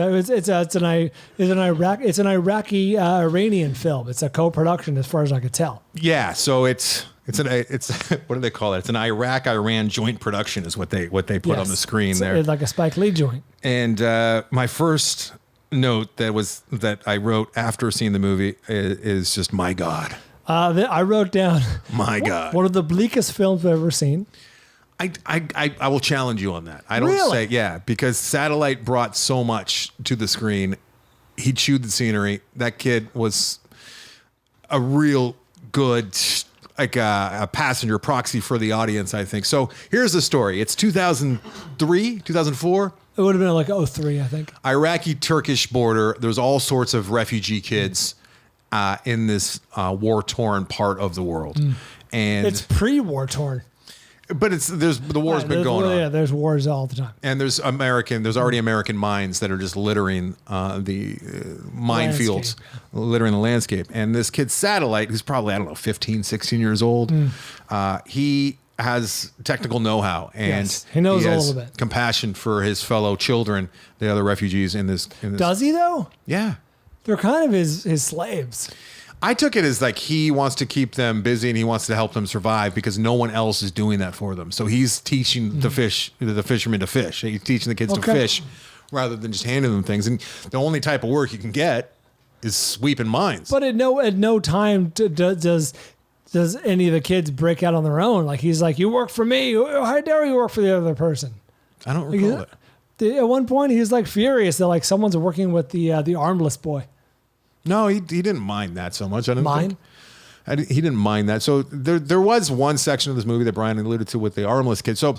an Iraqi Iranian film. It's a co-production, as far as I could tell. Yeah. So it's what do they call it? It's an Iraq-Iran joint production, is what they put on the screen there. It's like a Spike Lee joint. And my first note that I wrote after seeing the movie is just, my God. I wrote down, my God, one of the bleakest films I've ever seen. I will challenge you on that. I don't Really? say, yeah, because Satellite brought so much to the screen. He chewed the scenery. That kid was a real good, like a passenger proxy for the audience, I think. So here's the story. It's 2003, 2004. It would have been like 2003, I think. Iraqi-Turkish border. There's all sorts of refugee kids in this war-torn part of the world. And It's pre-war torn. but the war's been going on. Yeah, there's wars all the time. And there's already American mines that are just littering the minefields, littering the landscape. And this kid Satellite, who's probably, 15, 16 years old, he has technical know-how, and Yes, he knows a has little bit. compassion for his fellow children, the other refugees in this. Does he, though? Yeah. They're kind of his slaves. I took it as like he wants to keep them busy and he wants to help them survive because no one else is doing that for them. So he's teaching the fishermen to fish. He's teaching the kids to fish rather than just handing them things. And the only type of work you can get is sweeping mines. But at no time does any of the kids break out on their own. Like, he's like, you work for me. How dare you work for the other person? I don't recall it. At one point, he's like furious that like someone's working with the armless boy. No, he didn't mind that so much. I didn't Mind? think. He didn't mind that. So there was one section of this movie that Bryan alluded to with the armless kid. So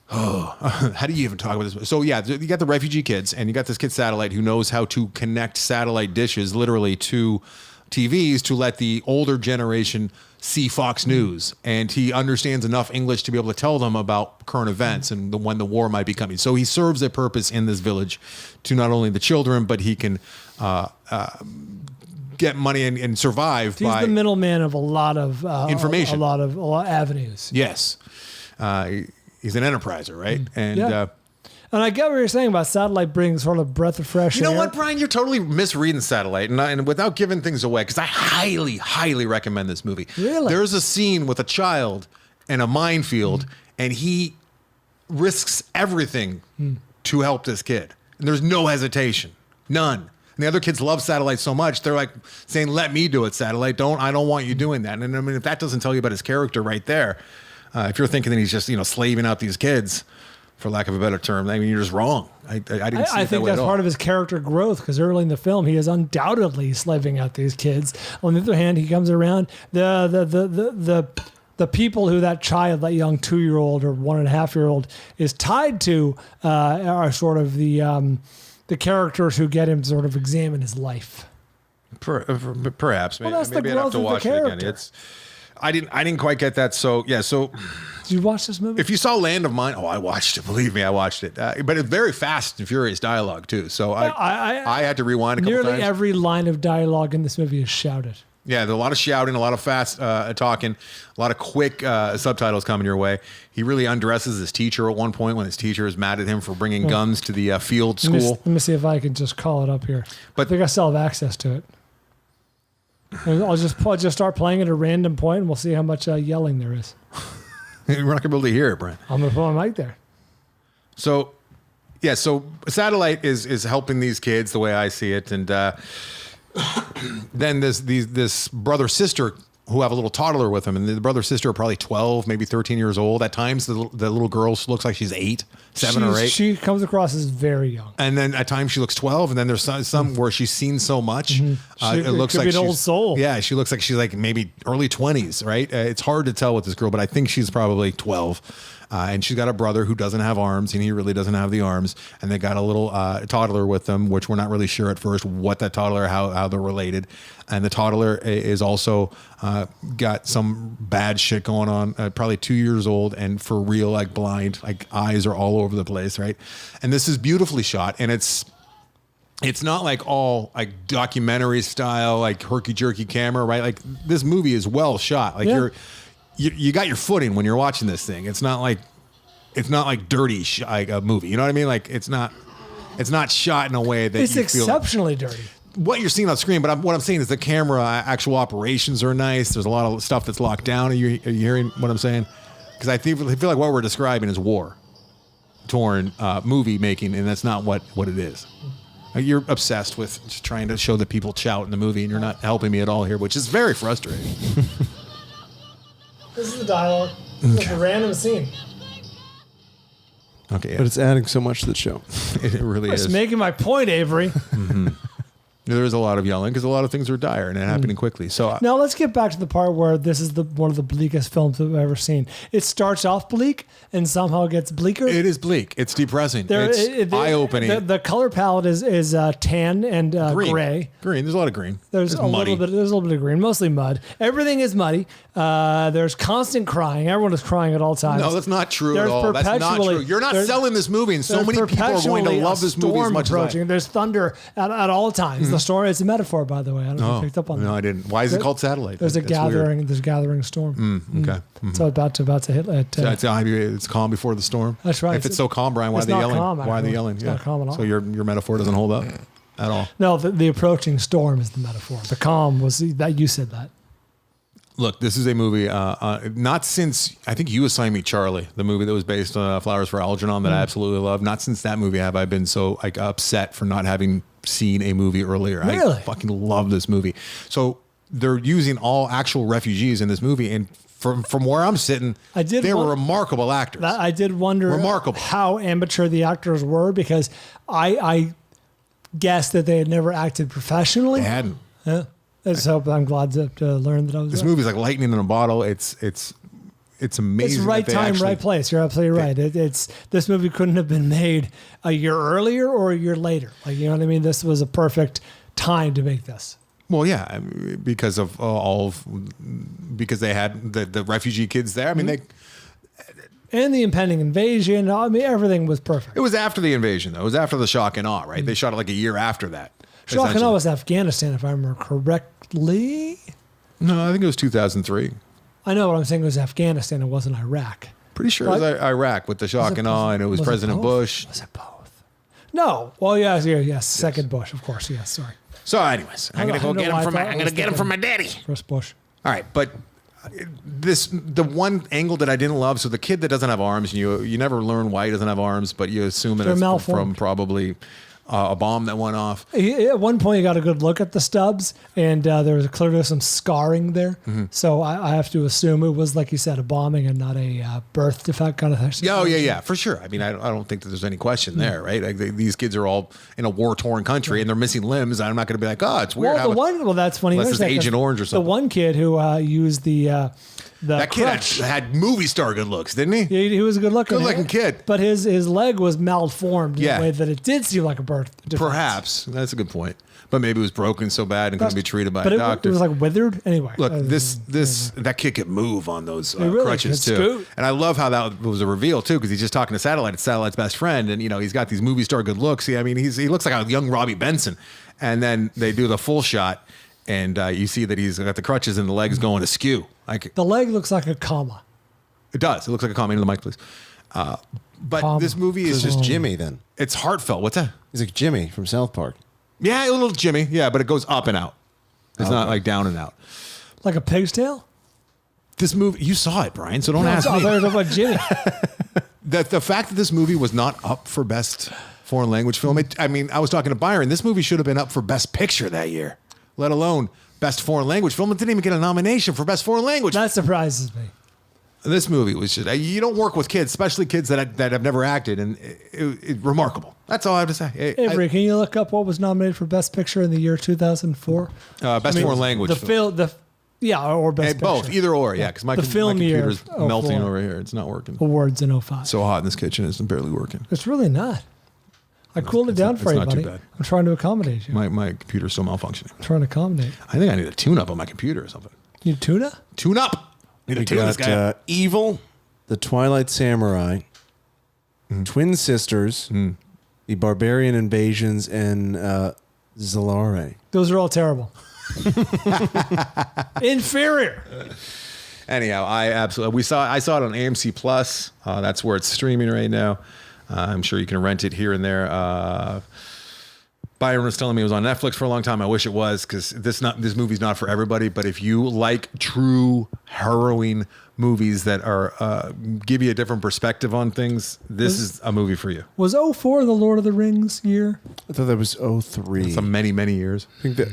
how do you even talk about this? So yeah, you got the refugee kids, and you got this kid Satellite who knows how to connect satellite dishes literally to TVs to let the older generation see Fox News, and he understands enough English to be able to tell them about current events and when the war might be coming. So he serves a purpose in this village to not only the children, but he can get money and survive. He's the middleman of a lot of information, a lot of avenues. Yes, he's an enterpriser, right? And and I get what you're saying about Satellite brings sort of breath of fresh air. You know what, Bryan? You're totally misreading Satellite, and without giving things away, because I highly, highly recommend this movie. Really? There's a scene with a child in a minefield, and he risks everything to help this kid. And there's no hesitation, none. And the other kids love Satellite so much, they're like saying, "Let me do it, Satellite. I don't want you doing that." And I mean, if that doesn't tell you about his character right there, if you're thinking that he's just slaving out these kids, for lack of a better term, I mean, you're just wrong. I didn't see it that way. I think that's part of his character growth, because early in the film, he is undoubtedly slaving out these kids. On the other hand, he comes around the people who that child, that young 2-year-old or 1.5-year-old is tied to, are sort of the characters who get him to sort of examine his life. Perhaps. Well, that's maybe the I'd have growth to of watch the it character. again. I didn't quite get that. So yeah. So did you watch this movie? If you saw Land of Mine, I watched it. Believe me, I watched it. But it's very fast and furious dialogue too. So I had to rewind a couple times. Nearly every line of dialogue in this movie is shouted. Yeah, there's a lot of shouting, a lot of fast talking, a lot of quick subtitles coming your way. He really undresses his teacher at one point when his teacher is mad at him for bringing guns to the field school. Let me see if I can just call it up here. But I think I still have access to it. I'll just start playing at a random point, and we'll see how much yelling there is. We're not going to be able to hear it, Brent. I'm going to put my mic there. So, yeah, so Satellite is helping these kids the way I see it. And then this brother-sister who have a little toddler with them. And the brother-sister are probably 12, maybe 13 years old. At times, the little girl looks like she's 7 or 8. She comes across as very young. And then at times she looks 12. And then there's some where she's seen so much. It looks like she's an old soul. Yeah, she looks like she's like maybe early 20s, right? It's hard to tell with this girl, but I think she's probably 12. And she's got a brother who doesn't have arms, and he really doesn't have the arms. And they got a little toddler with them, which we're not really sure at first what that toddler, how they're related. And the toddler is also got some bad shit going on, probably 2 years old and for real, like blind, like eyes are all over the place, right? And this is beautifully shot, and it's not like all like documentary style, like herky jerky camera, right? Like this movie is well shot. Like you got your footing when you're watching this thing. It's not like dirty like a movie. You know what I mean? Like it's not shot in a way that it's you feel exceptionally dirty. What you're seeing on screen, but what I'm saying is the camera actual operations are nice. There's a lot of stuff that's locked down. Are you hearing what I'm saying? Because I feel like what we're describing is war-torn movie making, and that's not what it is. You're obsessed with just trying to show that people shout in the movie, and you're not helping me at all here, which is very frustrating. This is the dialogue. This is a random scene. Okay, yeah. But it's adding so much to the show. It really is. It's making my point, Avery. There is a lot of yelling because a lot of things are dire and happening quickly. So now let's get back to the part where this is one of the bleakest films I've ever seen. It starts off bleak and somehow gets bleaker. it is bleak. It's depressing. It's eye-opening. The color palette is tan and gray. Green. There's a lot of green. There's a little bit of green, mostly mud. Everything is muddy. There's constant crying. Everyone is crying at all times. No, that's not true at all. That's not true. You're not selling this movie, and so many people are going to love this movie as much as I. There's thunder at all times. The storm. It's a metaphor, by the way. I don't know if you picked up on that. No, I didn't. Why is it called Satellite? There's a gathering. Weird. There's a gathering storm. Okay. So about to hit. It's calm before the storm. That's right. If it's so calm, Brian, why are they yelling? Why are they yelling? It's not calm at all. So your metaphor doesn't hold up at all. No, the approaching storm is the metaphor. The calm was that you said that. Look, this is a movie, not since, I think you assigned me Charlie, the movie that was based on Flowers for Algernon that I absolutely love. Not since that movie have I been so upset for not having seen a movie earlier. Really? I fucking love this movie. So they're using all actual refugees in this movie, and from where I'm sitting, they were remarkable actors. I did wonder how amateur the actors were, because I guessed that they had never acted professionally. They hadn't. Yeah. So I'm glad to learn that I was. This movie's like lightning in a bottle. It's amazing. It's right time, right place. You're absolutely right. This movie couldn't have been made a year earlier or a year later. Like, you know what I mean? This was a perfect time to make this. Well, yeah, because of because they had the refugee kids there. I mean, and the impending invasion. I mean, everything was perfect. It was after the invasion, though. It was after the shock and awe, right? They shot it like a year after that. Shock and awe was Afghanistan, if I remember correctly. No, I think it was 2003. I know what I'm saying. It was Afghanistan. It wasn't Iraq. Pretty sure it was Iraq with the shock and awe, and it was President Bush. Was it both? No. Well, yes. Second Bush, of course. Yes. Sorry. So, anyways, I'm gonna get him from my daddy. First Bush. All right, but the one angle that I didn't love. So the kid that doesn't have arms, you never learn why he doesn't have arms, but you assume it's from probably a bomb that went off. At one point, you got a good look at the stubs, and there was clearly some scarring there. Mm-hmm. So I have to assume it was, like you said, a bombing and not a birth defect kind of thing. Oh, yeah, for sure. I mean, I don't think that there's any question there, right? Like these kids are all in a war-torn country, and they're missing limbs. I'm not going to be like, oh, it's weird. Well, that's funny. Unless it's Agent Orange or something. The one kid who used that kid had movie star good looks, didn't he? Yeah, he was a good looking kid. But his leg was malformed in a way that it did seem like a birth defect. Perhaps. That's a good point. But maybe it was broken so bad and couldn't be treated by a doctor. It was like withered. Anyway. Look, that kid could move on those crutches too. Scoot. And I love how that was a reveal too, because he's just talking to Satellite. It's Satellite's best friend. And, he's got these movie star good looks. I mean, he looks like a young Robbie Benson. And then they do the full shot. and you see that he's got the crutches and the legs going askew. Like The leg looks like a comma. it does. It looks like a comment into the mic, please. But this movie is It's just Jimmy then. it's heartfelt. What's that? He's like Jimmy from South Park. Yeah, a little Jimmy. Yeah, but it goes up and out. It's not like down and out. Like a pig's tail? This movie, you saw it, Brian, so don't ask me. Talking about Jimmy. The fact that this movie was not up for best foreign language film, I was talking to Byron. This movie should have been up for best picture that year, let alone best foreign language film. It didn't even get a nomination for best foreign language. That surprises me. This movie was just, you don't work with kids, especially kids that have never acted, and it remarkable. That's all I have to say. Avery, can you look up what was nominated for Best Picture in the year 2004? Best foreign language film. Or Best Picture. Both, either or, yeah, because my computer's melting over here. It's not working. Awards in 05. So hot in this kitchen, it's barely working. It's really not. I cooled it down for you, not too buddy. bad. I'm trying to accommodate you. My computer's still malfunctioning. I'm trying to accommodate. I think I need a tune-up on my computer or something. You tuna? Tune up! Need to We tune this guy got up. Evil, The Twilight Samurai, Twin Sisters, The Barbarian Invasions, and Zalare. Those are all terrible. Inferior. Anyhow, I saw it on AMC Plus. That's where it's streaming right now. I'm sure you can rent it here and there. Byron was telling me it was on Netflix for a long time. I wish it was, because this movie's not for everybody. But if you like true harrowing movies that are give you a different perspective on things, this is a movie for you. Was 04 the Lord of the Rings year? I thought that was 03. It's many, many years. I think that.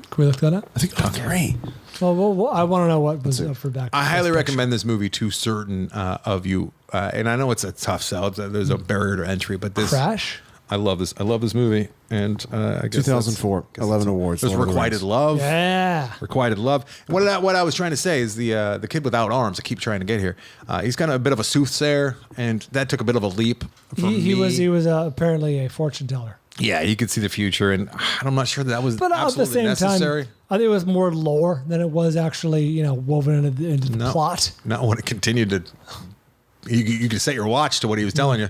Can we look that up? I think 03. Well, I want to know what was up for back. I highly recommend this movie to certain of you. And I know it's a tough sell. There's a barrier to entry, but this Crash? I love this. I love this movie, and I guess 2004, 11 awards. There's Lord of the Requited Rings. Love. Yeah. Requited Love. And what I was trying to say is the kid without arms. I keep trying to get here. He's kind of a bit of a soothsayer, and that took a bit of a leap. He was apparently a fortune teller. Yeah, he could see the future, and I'm not sure that was But at the absolutely same necessary. time, I think it was more lore than it was actually, woven into the plot. Not when it continued to. You could set your watch to what he was telling you.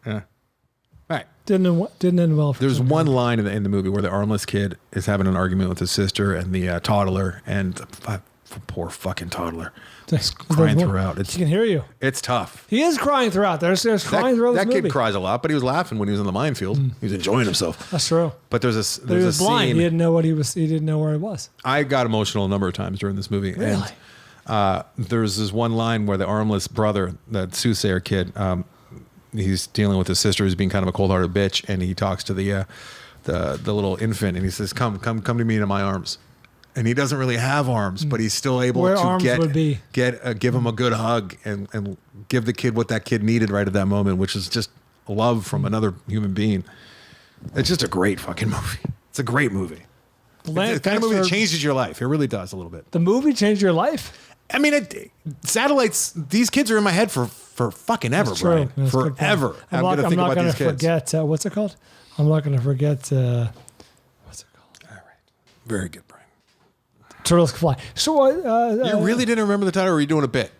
Yeah. All right. Didn't end well. For There's some one line in the movie where the armless kid is having an argument with his sister and the toddler, and the poor fucking toddler is crying throughout. He can hear you. It's tough. He is crying throughout. There's crying throughout this That movie. kid cries a lot, but he was laughing when he was in the minefield. He was enjoying himself. That's true. But there's But he a was blind. scene. He didn't know what he was. He didn't know where he was. I got emotional a number of times during this movie. Really? And there's this one line where the armless brother, that soothsayer kid, he's dealing with his sister who's being kind of a cold-hearted bitch, and he talks to the little infant, and he says, "Come to me in my arms." And he doesn't really have arms, but he's still able Where to arms would be. give him a good hug and give the kid what that kid needed right at that moment, which is just love from another human being. It's just a great fucking movie. It's a great movie. It's the kind of movie that changes your life. It really does a little bit. The movie changed your life? I mean, satellites. These kids are in my head for fucking ever, That's true. Brian. That's a good point. Forever. I'm not going to forget. What's it called? I'm not going to forget. What's it called? All right. Very good, Brian. Turtles Can Fly. So You really didn't remember the title, or were you doing a bit?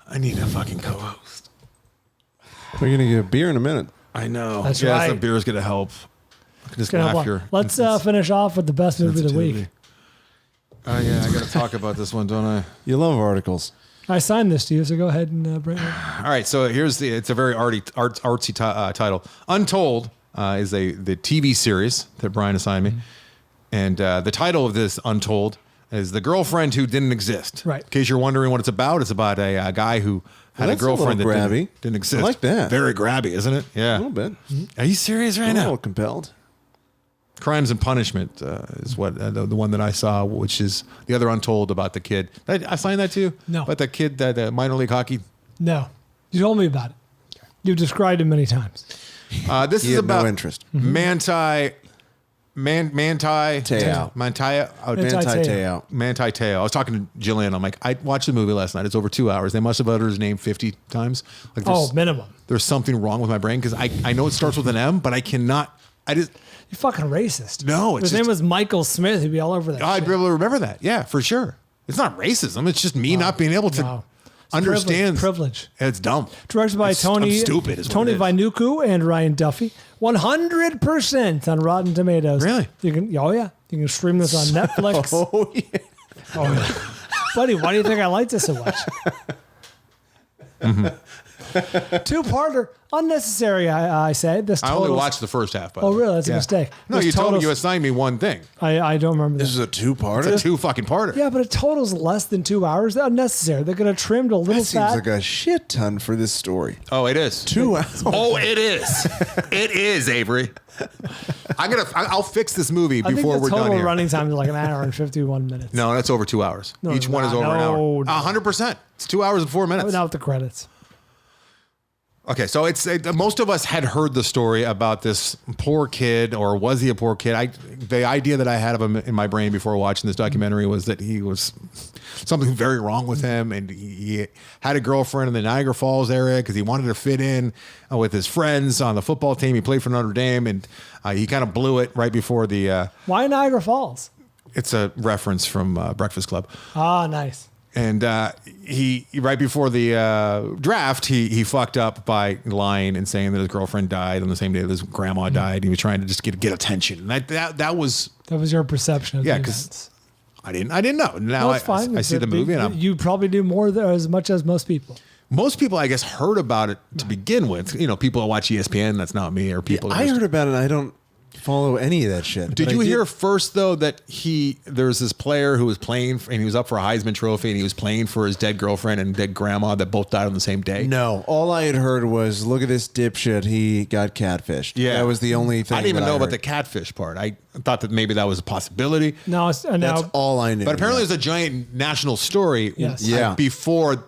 I need a fucking co-host. We're going to get a beer in a minute. I know. That's yes, right. the beer's going to help. I can just gonna laugh help. your Let's finish off with the best movie of the week. Oh, yeah. I got to talk about this one, don't I? You love articles. I signed this to you, so go ahead and bring it. All right, so it's a very artsy title. Untold is the TV series that Brian assigned me. And the title of this, Untold, is The Girlfriend Who Didn't Exist. Right. In case you're wondering what it's about a guy who had a that's a girlfriend that little grabby. didn't exist. I like that. Very grabby, isn't it? Yeah. A little bit. Are you serious right I'm a now? little compelled. Crimes and Punishment is what the one that I saw, which is the other Untold about the kid. I signed that to you? No. About the kid, that minor league hockey? No. You told me about it. You've described it many times. This He is had about no interest. Manti Te'o. Manti Te'o. I was talking to Jillian. I'm like, I watched the movie last night. It's over 2 hours. They must have uttered his name 50 times. Like, Minimum. There's something wrong with my brain because I know it starts with an M, but I cannot. You're fucking racist. No, If it's his name just- was Michael Smith, he'd be all over that. I'd shit. be able to remember that. Yeah, for sure. It's not racism. It's just me not being able to. No. understands privilege. It's dumb. Directed by Tony stupid is what Tony it is. Vinuku and Ryan Duffy. 100% on Rotten Tomatoes. Really? You can. Oh yeah. You can stream this on Netflix. Oh yeah. Oh, yeah. Buddy, why do you think I like this so much? Two-parter, unnecessary. I say this. I only watched the first half. By the way. really? That's a mistake. No, This you told me totals- you assigned me one thing. I don't remember This that. is a two-parter. It's a two fucking parter. Yeah, but it totals less than 2 hours. That's unnecessary. They're going to trim a little That seems fat. like a shit ton for this story. Oh, it is 2 hours. Oh, it is. It is, Avery. I'll fix this movie I think before the we're done total here. running time is like an hour and 51 minutes. No, that's over 2 hours. No, Each one is no, over an hour. no. 100%. It's 2 hours and 4 minutes. Not with the credits. Okay, so most of us had heard the story about this poor kid, or was he a poor kid? The idea that I had of him in my brain before watching this documentary was that he was something very wrong with him, and he had a girlfriend in the Niagara Falls area because he wanted to fit in with his friends on the football team. He played for Notre Dame, and he kind of blew it right before the. Why Niagara Falls? It's a reference from Breakfast Club. Ah, nice. And he right before the draft, he fucked up by lying and saying that his girlfriend died on the same day that his grandma died. He was trying to just get attention. And that was your perception of the because events. I didn't know. Now It's fine. I see the movie, and you probably do more as much as most people. most people, I guess, heard about it to begin with. You know, people that watch ESPN. That's not me, or people. that I just- heard about it. I don't follow any of that shit. Did but you I hear first though that there was this player who was playing and he was up for a Heisman Trophy and he was playing for his dead girlfriend and dead grandma that both died on the same day? No, all I had heard was, "Look at this dipshit. He got catfished." Yeah, that was the only thing. I didn't even that know about heard. the catfish part. I thought that maybe that was a possibility. No, That's now all I knew. But apparently, yeah. it's a giant national story. Yes. Yeah. Before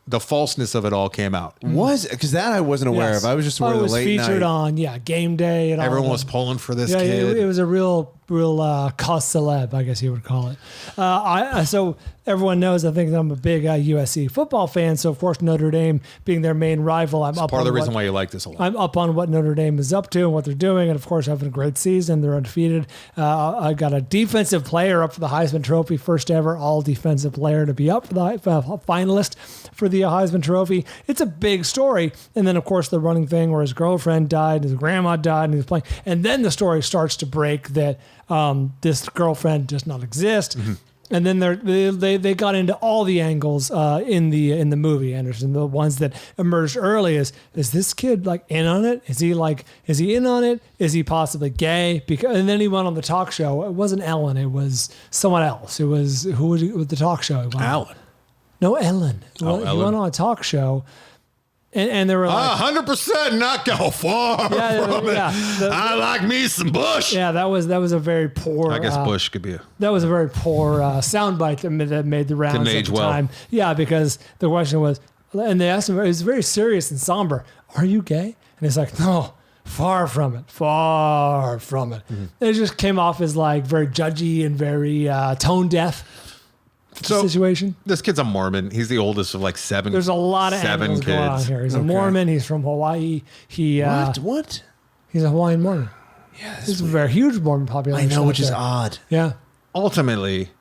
the falseness of it all came out, was because that I wasn't aware yes. of. I was just aware it of the was late featured night. on Game Day and everyone all was pulling for this Yeah, kid. it was a real cause celeb, I guess you would call it. So everyone knows, I think I'm a big USC football fan. So of course Notre Dame being their main rival, I'm up Part of on the reason why you like this a lot. I'm up on what Notre Dame is up to and what they're doing, and of course having a great season. They're undefeated. I got a defensive player up for the Heisman Trophy, first ever all defensive player to be up for the finalist for the Heisman Trophy. It's a big story, and then of course the running thing where his girlfriend died, his grandma died, and he was playing, and then the story starts to break that this girlfriend does not exist. Mm-hmm. And then they got into all the angles in the movie, Anderson. The ones that emerged early is this kid like in on it? Is he in on it? Is he possibly gay? And then he went on the talk show. It wasn't Ellen. It was someone else. It was who was the talk show? He went on. Alan. No, Ellen. He Ellen. went on a talk show, and they were like, 100% not go far from it. I like me some Bush. yeah, that was a very poor. I guess Bush could be a. That was a very poor soundbite that made the rounds Didn't at age the well. time. Yeah, because the question was, and they asked him, it was very serious and somber. Are you gay? And he's like, no, far from it, far from it. Mm-hmm. And it just came off as like very judgy and very tone deaf situation. This kid's a Mormon. He's the oldest of like seven. There's a lot of seven angles kids. going on here. He's a Mormon. He's from Hawaii. What? He's a Hawaiian Mormon. Yeah, There's a very huge Mormon I population. know, out which is there. odd. Yeah. Ultimately,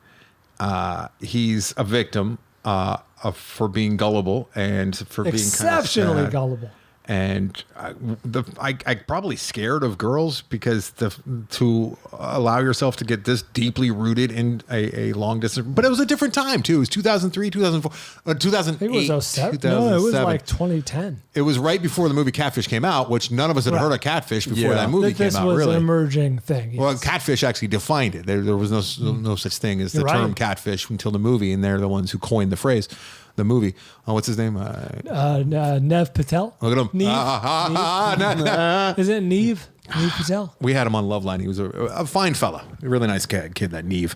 he's a victim for being gullible and for being Exceptionally kind of sad. gullible. And I probably scared of girls because to allow yourself to get this deeply rooted in a long distance. But it was a different time too. It was 2003, 2004, 2008. I think it was 07. No, it was like 2010. It was right before the movie Catfish came out, which none of us had Right. heard of Catfish before Yeah. that movie came This out. was Really, an emerging thing. Yes. well, Catfish actually defined it. There was no such thing as the You're term right. catfish until the movie, and they're the ones who coined the phrase. The movie. What's his name? Nev Patel. Look at him. Neve? Is it Neve? Neve Patel? We had him on Loveline. He was a fine fella, a really nice kid, that Neve.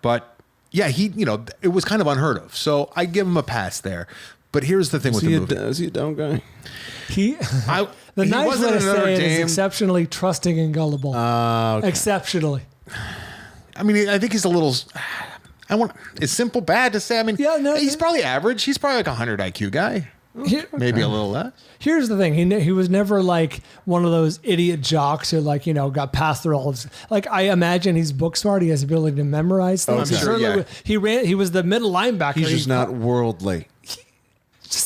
But yeah, it was kind of unheard of. So I give him a pass there. But here's the thing with the movie. Is he a dumb guy? The he nice wasn't way to in Notre say it is Dame. exceptionally trusting and gullible. Okay. Exceptionally. I mean, I think he's a little. Is simple bad to say? I mean, Yeah, no, he's probably average. He's probably like a 100 IQ guy. Maybe a little less. Here's the thing. He was never like one of those idiot jocks who got passed through all of. Like I imagine he's book smart. He has the ability to memorize things. I'm sure, yeah. He was the middle linebacker. He's just not worldly.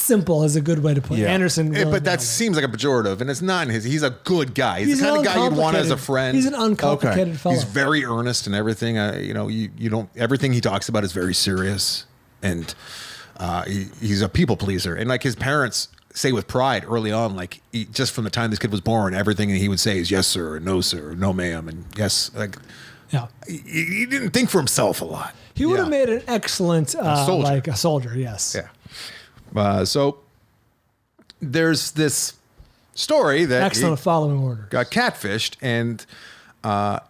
simple is a good way to put it. Anderson. Really but that seems like a pejorative, and it's not in his. He's a good guy. He's the kind of guy you'd want as a friend. He's an uncomplicated fellow. He's very earnest in everything. You don't. Everything he talks about is very serious, and he's a people pleaser. And like his parents say with pride early on, like just from the time this kid was born, everything he would say is yes sir, or no sir, or no ma'am, and yes. Like, he didn't think for himself a lot. He would have made an excellent soldier. Like a soldier. Yes. Yeah. So there's this story that excellent following order got catfished, and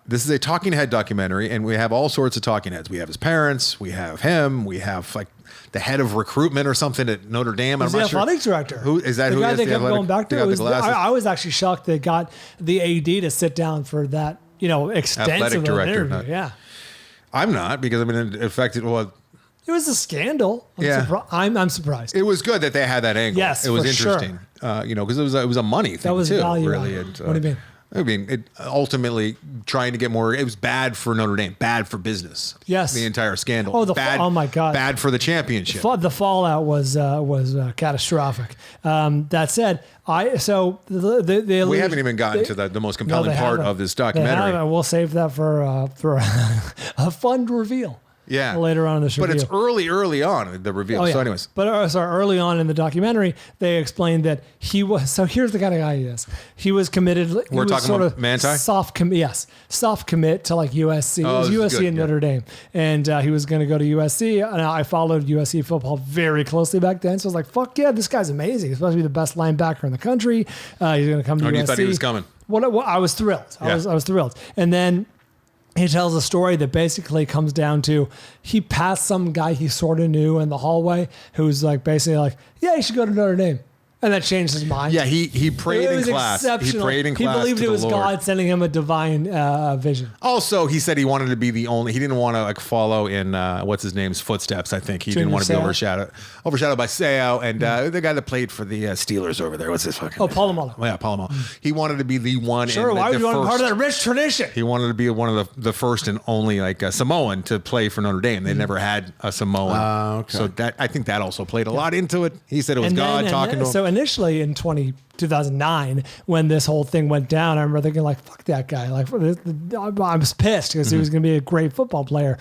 this is a talking head documentary, and we have all sorts of talking heads. We have his parents, we have him, we have like the head of recruitment or something at Notre Dame. I'm not sure. The athletics director. Who is that? The who guy is they the kept going back to. I was actually shocked they got the AD to sit down for that. Extensive director. Yeah. I'm not, because it affected. Well, it was a scandal. I'm surprised. It was good that they had that angle. Yes, it was for interesting. Sure. Because it was a money thing. That was too, value. Really. And, what do you mean? I mean, it ultimately trying to get more. It was bad for Notre Dame, bad for business. Yes, the entire scandal. Oh my God, bad for the championship. The fallout was catastrophic. That said, we haven't even gotten to the most compelling part of this documentary. We'll save that for a fun reveal. Yeah, later on in the show. But it's early on the reveal. So, anyways, but early on in the documentary, they explained that he was. So here's the kind of guy he is. He was committed. We're talking about Manti. Soft commit to like USC. It was USC and Notre Dame, and he was going to go to USC. And I followed USC football very closely back then, so I was like, "Fuck yeah, this guy's amazing. He's supposed to be the best linebacker in the country. He's going to come to USC." You thought he was coming? Well, I was thrilled. I was thrilled, and then he tells a story that basically comes down to he passed some guy he sort of knew in the hallway who's like basically like, yeah, you should go to Notre Dame. And that changed his mind. Yeah, he prayed in class. He prayed in class. He believed it was God sending him a divine vision. Also, he said he wanted to be the only. He didn't want to like follow in what's his name's footsteps. I think he didn't want to be overshadowed by Seau and the guy that played for the Steelers over there. What's his fucking name? Polamalu. Yeah, Polamalu. He wanted to be the one. Sure. Why would you want to be part of that rich tradition? He wanted to be one of the first and only like Samoan to play for Notre Dame. They never had a Samoan. Okay. So I think that also played a lot into it. He said it was God talking to him. So initially in 2009, when this whole thing went down, I remember thinking like, fuck that guy. Like, I was pissed because he was going to be a great football player.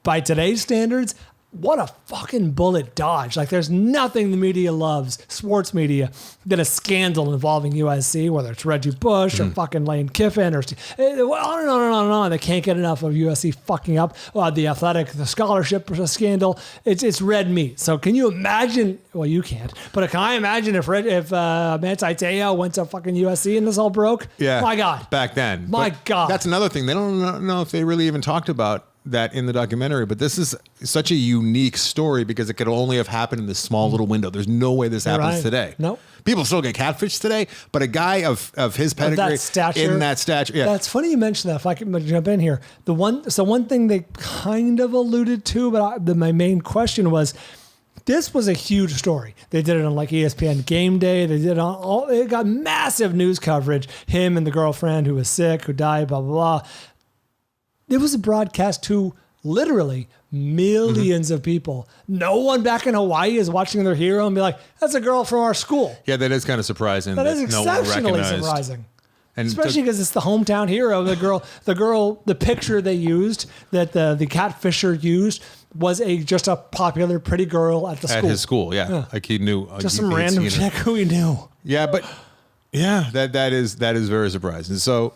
By today's standards, what a fucking bullet dodge. Like, there's nothing the media loves, sports media, than a scandal involving USC, whether it's Reggie Bush or fucking Lane Kiffin or on and on. They can't get enough of USC fucking up the scholarship scandal. It's red meat. So can you imagine? Well, you can't. But can I imagine if Manti Te'o went to fucking USC and this all broke? Yeah. My God. Back then. God. That's another thing. They don't know if they really even talked about that in the documentary, but this is such a unique story because it could only have happened in this small little window. There's no way this happens today. No. People still get catfished today, but a guy of his pedigree in that stature. Yeah. That's funny you mentioned that. If I can jump in here. One thing they kind of alluded to, but my main question was, this was a huge story. They did it on like ESPN Game Day. They did it on it got massive news coverage. Him and the girlfriend who was sick, who died, blah, blah, blah. It was a broadcast to literally millions of people. No one back in Hawaii is watching their hero and be like, that's a girl from our school. Yeah, that is kind of surprising. That is exceptionally surprising. And especially because it's the hometown hero. The picture they used, that the catfisher used, was just a popular pretty girl at the school. At his school, yeah. Like he knew. Just some random chick who he knew. Yeah, but that is very surprising. So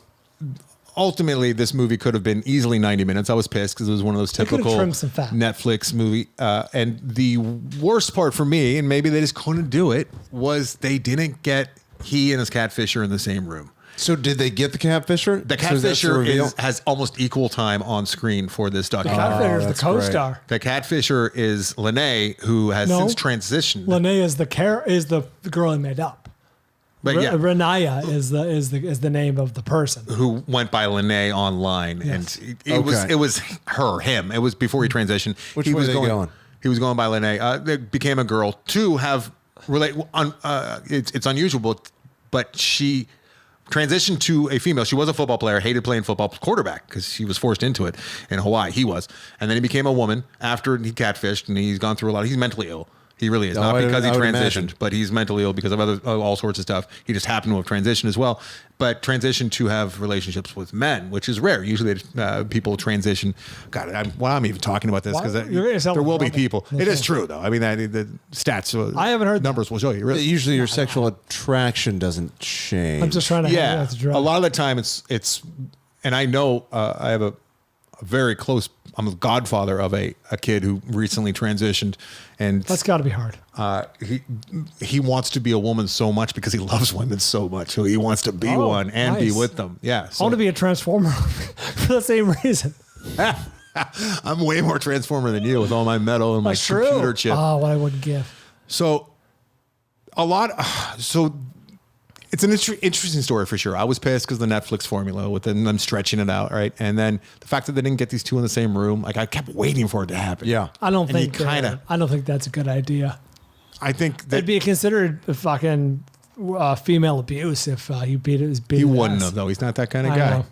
ultimately, this movie could have been easily 90 minutes. I was pissed because it was one of those typical Netflix movie. And the worst part for me, and maybe they just couldn't do it, was they didn't get he and his catfisher in the same room. So did they get the catfisher? The catfisher has almost equal time on screen for this documentary. The catfisher is the co-star. The catfisher is Lene, who has since transitioned. Lene is the girl he made up. But Renaya is the name of the person who went by Lene online, and it was him. It was before he transitioned. Which way was going? He was going by Lene. They became a girl. It's unusual, but she transitioned to a female. She was a football player, hated playing football, quarterback, because she was forced into it in Hawaii. He was, and then he became a woman after he catfished, and he's gone through a lot. He's mentally ill. He really is. Not because he transitioned, but he's mentally ill because of all sorts of stuff. He just happened to have transitioned as well, but transitioned to have relationships with men, which is rare. Usually people transition. God, I'm even talking about this because there will be people. It is true, though. I mean, the stats, I haven't heard numbers will show you. Really. Usually your sexual attraction doesn't change. I'm just trying to a lot of the time it's and I know I have a very close, I'm a godfather of a kid who recently transitioned, and that's got to be hard. He wants to be a woman so much because he loves women so much. So he wants to be one and be with them. Yeah. So. I want to be a transformer for the same reason. I'm way more transformer than you with all my metal and my computer chip. Oh, what I wouldn't give. So it's an interesting story for sure. I was pissed because the Netflix formula with them stretching it out, right? And then the fact that they didn't get these two in the same room, like I kept waiting for it to happen. Yeah, I don't think that's a good idea. I think that it'd be considered fucking female abuse if he beat his beat. He wouldn't have though. He's not that kind of guy.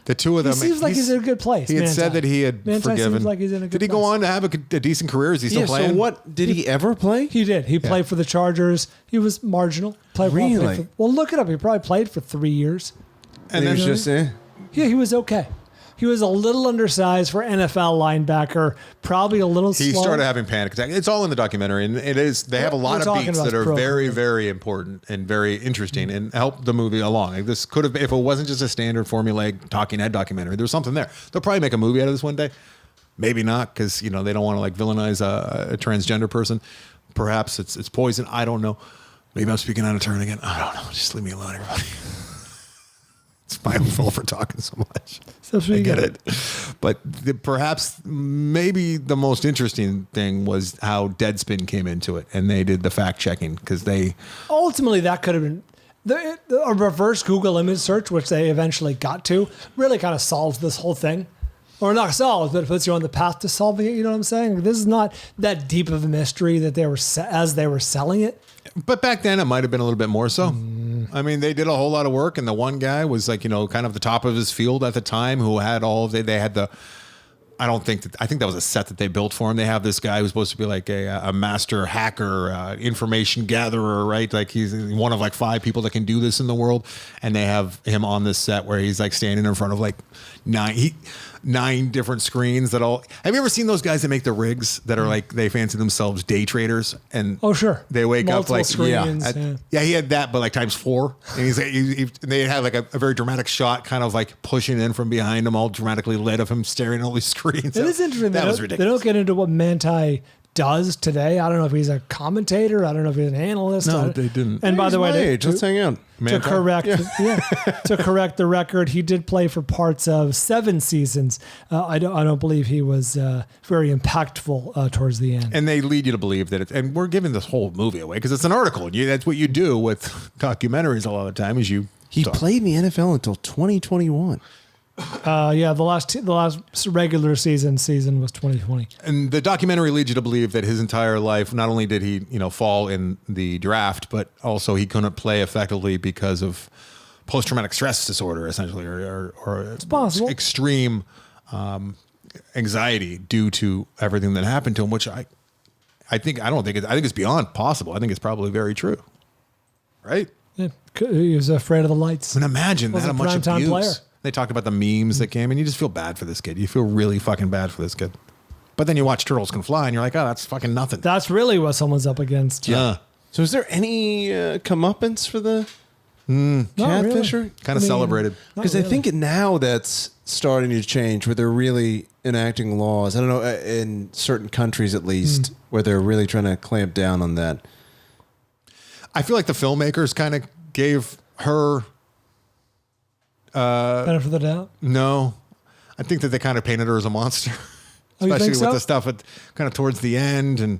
The two of them. He seems like he's in a good place. He had said that he had forgiven. Seems like he's in a good did he go on to have a decent career? Is he still playing? So what did he ever play? He did. He played for the Chargers. He was marginal. Really? Well, look it up. He probably played for 3 years. And he was just Yeah, he was okay. He was a little undersized for NFL linebacker, probably a little slow. He started having panic attacks. It's all in the documentary, and it is. They have a lot of beats that are very, very important and very interesting, and help the movie along. Like this could have, if it wasn't just a standard formulaic talking head documentary, there was something there. They'll probably make a movie out of this one day. Maybe not, because they don't want to like villainize a transgender person. Perhaps it's poison. I don't know. Maybe I'm speaking out of turn again. I don't know. Just leave me alone, everybody. It's my fault for talking so much. I get it. But perhaps maybe the most interesting thing was how Deadspin came into it, and they did the fact checking because they ultimately that could have been a reverse Google image search, which they eventually got to, really kind of solves this whole thing. Or not solves, but it puts you on the path to solving it. You know what I'm saying? This is not that deep of a mystery that they were as they were selling it. But back then, it might have been a little bit more so. I mean, they did a whole lot of work, and the one guy was like, kind of the top of his field at the time, who had all of they had the. I think that was a set that they built for him. They have this guy who's supposed to be like a master hacker, information gatherer, right? Like he's one of like 5 people that can do this in the world, and they have him on this set where he's like standing in front of like 9 different screens that all. Have you ever seen those guys that make the rigs that are like they fancy themselves day traders and sure, they wake multiple up like screens, he had that but like times 4, and he's they had like a very dramatic shot kind of like pushing in from behind him, all dramatically lit of him staring at all these screens. It is interesting. That was ridiculous. They don't get into what Manti does today. I don't know if he's a commentator. I don't know if he's an analyst. No, they didn't. And by the way, let's hang out. To correct the record, he did play for parts of 7 seasons. I don't believe he was very impactful towards the end. And they lead you to believe that and we're giving this whole movie away because it's an article. And that's what you do with documentaries a lot of the time is you. He played in the NFL until 2021. The last regular season was 2020. And the documentary leads you to believe that his entire life, not only did he, fall in the draft, but also he couldn't play effectively because of post-traumatic stress disorder, essentially, or it's possible. Extreme anxiety due to everything that happened to him, which I think it's beyond possible. I think it's probably very true. Right? Yeah, he was afraid of the lights. And imagine that much abuse. Player. They talked about the memes that came, and you just feel bad for this kid. You feel really fucking bad for this kid. But then you watch Turtles Can Fly, and you're like, oh, that's fucking nothing. That's really what someone's up against. Yeah. So is there any comeuppance for the catfisher? Really. Kind of celebrated. Because I think now that's starting to change, where they're really enacting laws. I don't know, in certain countries at least, where they're really trying to clamp down on that. I feel like the filmmakers kind of gave her... benefit of the doubt? No. I think that they kind of painted her as a monster. Especially with the stuff at kind of towards the end and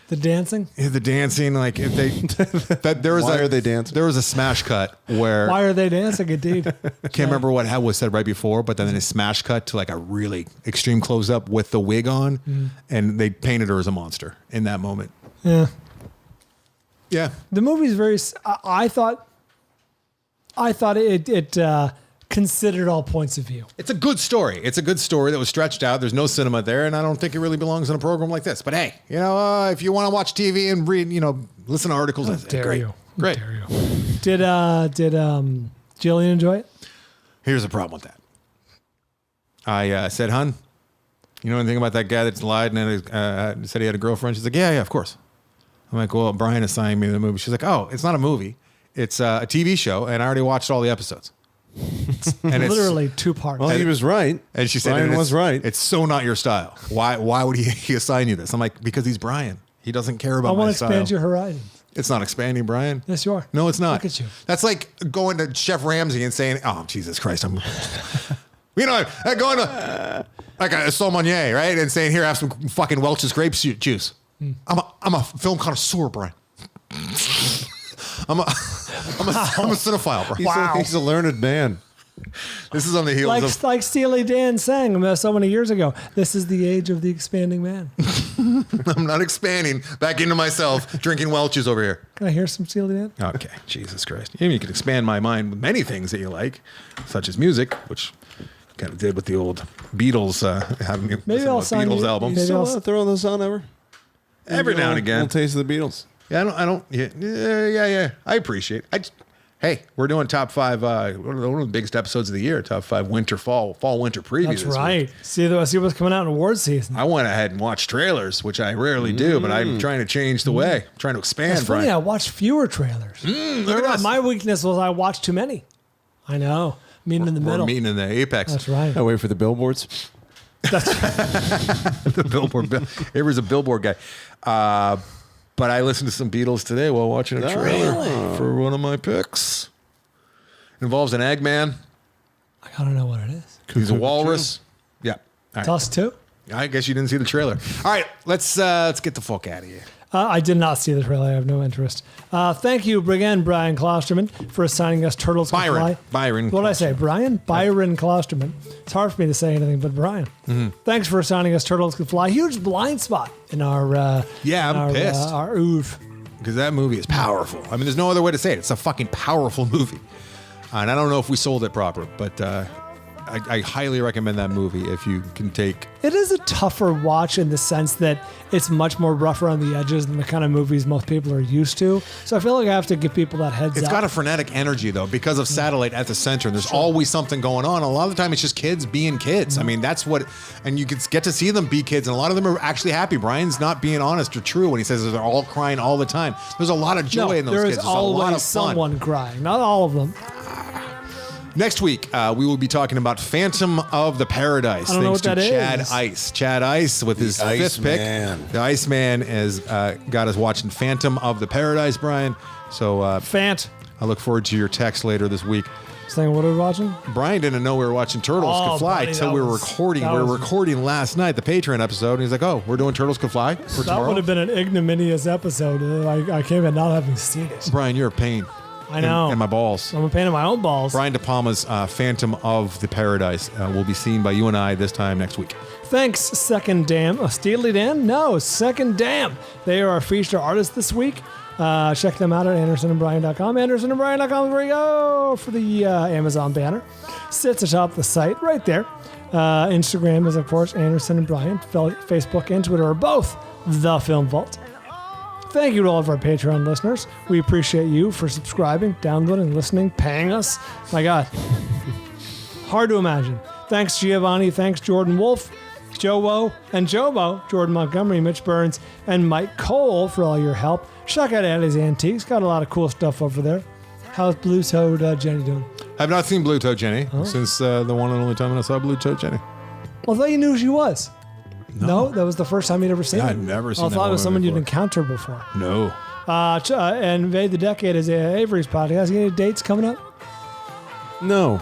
the dancing. Yeah, the dancing, like if they there was why are they dancing? There was a smash cut where why are they dancing? Indeed, I can't remember what was said right before, but then a smash cut to like a really extreme close up with the wig on, and they painted her as a monster in that moment. Yeah, yeah. The movie's very. I thought it considered all points of view. It's a good story. It's a good story that was stretched out. There's no cinema there, and I don't think it really belongs in a program like this. But hey, if you want to watch TV and read, listen to articles, that's great. Great. Dare you. Did Jillian enjoy it? Here's the problem with that. I said, "Hun, you know anything about that guy that's lied and said he had a girlfriend?" She's like, "Yeah, of course." I'm like, "Well, Bryan assigned me the movie." She's like, "Oh, it's not a movie. It's a TV show, and I already watched all the episodes." And literally 2 parts. Well, he was right. And she said, Bryan was right. It's so not your style. Why would he assign you this? I'm like, because he's Bryan. He doesn't care about my style. I want to expand your horizons. It's not expanding, Bryan. Yes, you are. No, it's not. Look at you. That's like going to Chef Ramsay and saying, "Oh, Jesus Christ, I'm going to like a sommelier, right? And saying, here, have some fucking Welch's grape juice." I'm a film connoisseur, Bryan. I'm a cinephile, bro. He's a learned man. This is on the heels like Steely Dan sang so many years ago. This is the age of the expanding man. I'm not expanding back into myself, drinking Welch's over here. Can I hear some Steely Dan? Okay, Jesus Christ. You can expand my mind with many things that you like, such as music, which kind of did with the old Beatles having me listen to a Beatles album. You still throw those on ever? Every now and again. Little taste of the Beatles. Yeah, I don't. Yeah. I appreciate it. Hey, we're doing top 5, one of the biggest episodes of the year, top 5 fall winter preview. That's this right. week. See what's coming out in award season. I went ahead and watched trailers, which I rarely do, but I'm trying to change the way. I'm trying to expand. It's funny, Bryan. I watched fewer trailers. Look at us. My weakness was I watched too many. I know. Meeting in the middle. We're meeting in the apex. That's right. I wait for the billboards. That's The billboard. Avery's a billboard guy. But I listened to some Beatles today while watching a trailer for one of my picks. It involves an Eggman. I gotta know what it is. He's a walrus. Yeah. All right. Tell us too. I guess you didn't see the trailer. All right, let's get the fuck out of here. I did not see the trailer. I have no interest. Thank you again, Bryan Klosterman, for assigning us Turtles Can Fly. Byron. What did I say? Byron Klosterman. It's hard for me to say anything but Bryan. Thanks for assigning us Turtles Can Fly. Huge blind spot in our I'm pissed. Our oeuvre. Because that movie is powerful. I mean, there's no other way to say it. It's a fucking powerful movie. And I don't know if we sold it proper, but I highly recommend that movie if you can take. It is a tougher watch in the sense that it's much more rougher on the edges than the kind of movies most people are used to. So I feel like I have to give people that heads up. It's got a frenetic energy, though, because of Satellite at the center. And there's always something going on. A lot of the time, it's just kids being kids. I mean, that's what... And you can get to see them be kids, and a lot of them are actually happy. Bryan's not being honest or true when he says they're all crying all the time. There's a lot of joy in those kids. There's a lot of fun. someone crying. Not all of them. Next week, we will be talking about Phantom of the Paradise. I don't know thanks what to that Chad is. Ice. Chad Ice with his fifth pick. The Iceman has got us watching Phantom of the Paradise, Bryan. So Fant. I look forward to your text later this week. Saying what are we watching? Bryan didn't know we were watching Turtles Can Fly until we were recording. We were recording last night, the Patreon episode, and he's like, "Oh, we're doing Turtles Can Fly for tomorrow." That would have been an ignominious episode. I came in not having seen it. Bryan, you're a pain. I know. And my balls. I'm a pain in my own balls. Bryan De Palma's Phantom of the Paradise will be seen by you and I this time next week. Thanks, Second Dam. Steely Dan? No, Second Dam. They are our featured artists this week. Check them out at AndersonandBryan.com. AndersonandBryan.com is where you go for the Amazon banner. Sits atop the site right there. Instagram is, of course, Anderson and Bryan. Facebook and Twitter are both The Film Vault. Thank you to all of our Patreon listeners. We appreciate you for subscribing, downloading, listening, paying us. My God. Hard to imagine. Thanks, Giovanni. Thanks, Jordan Wolf, Joe and Jobo, Jordan Montgomery, Mitch Burns, and Mike Cole for all your help. Check out Eddie's Antiques. Got a lot of cool stuff over there. How's Blue Toad Jenny doing? I've not seen Blue Toad Jenny since the one and only time I saw Blue Toad Jenny. Well, I thought you knew who she was. No, that was the first time you'd ever seen her. I'd never seen her. I thought it was someone you'd encountered before. No. And Invade the Decade is Avery's podcast. You any dates coming up? No.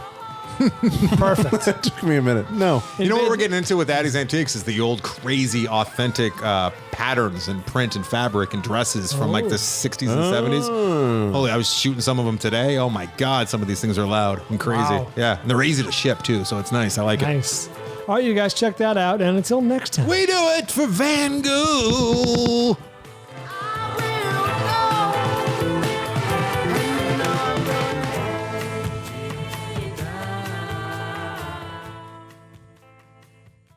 Perfect. It took me a minute. No. You know what we're getting into with Addie's Antiques is the old crazy authentic patterns and print and fabric and dresses from like the 60s and 70s. Holy, I was shooting some of them today. Oh my God, some of these things are loud and crazy. Wow. Yeah, and they're easy to ship too, so it's nice. I like it. Nice. All right, you guys check that out. And until next time. We do it for Van Gogh.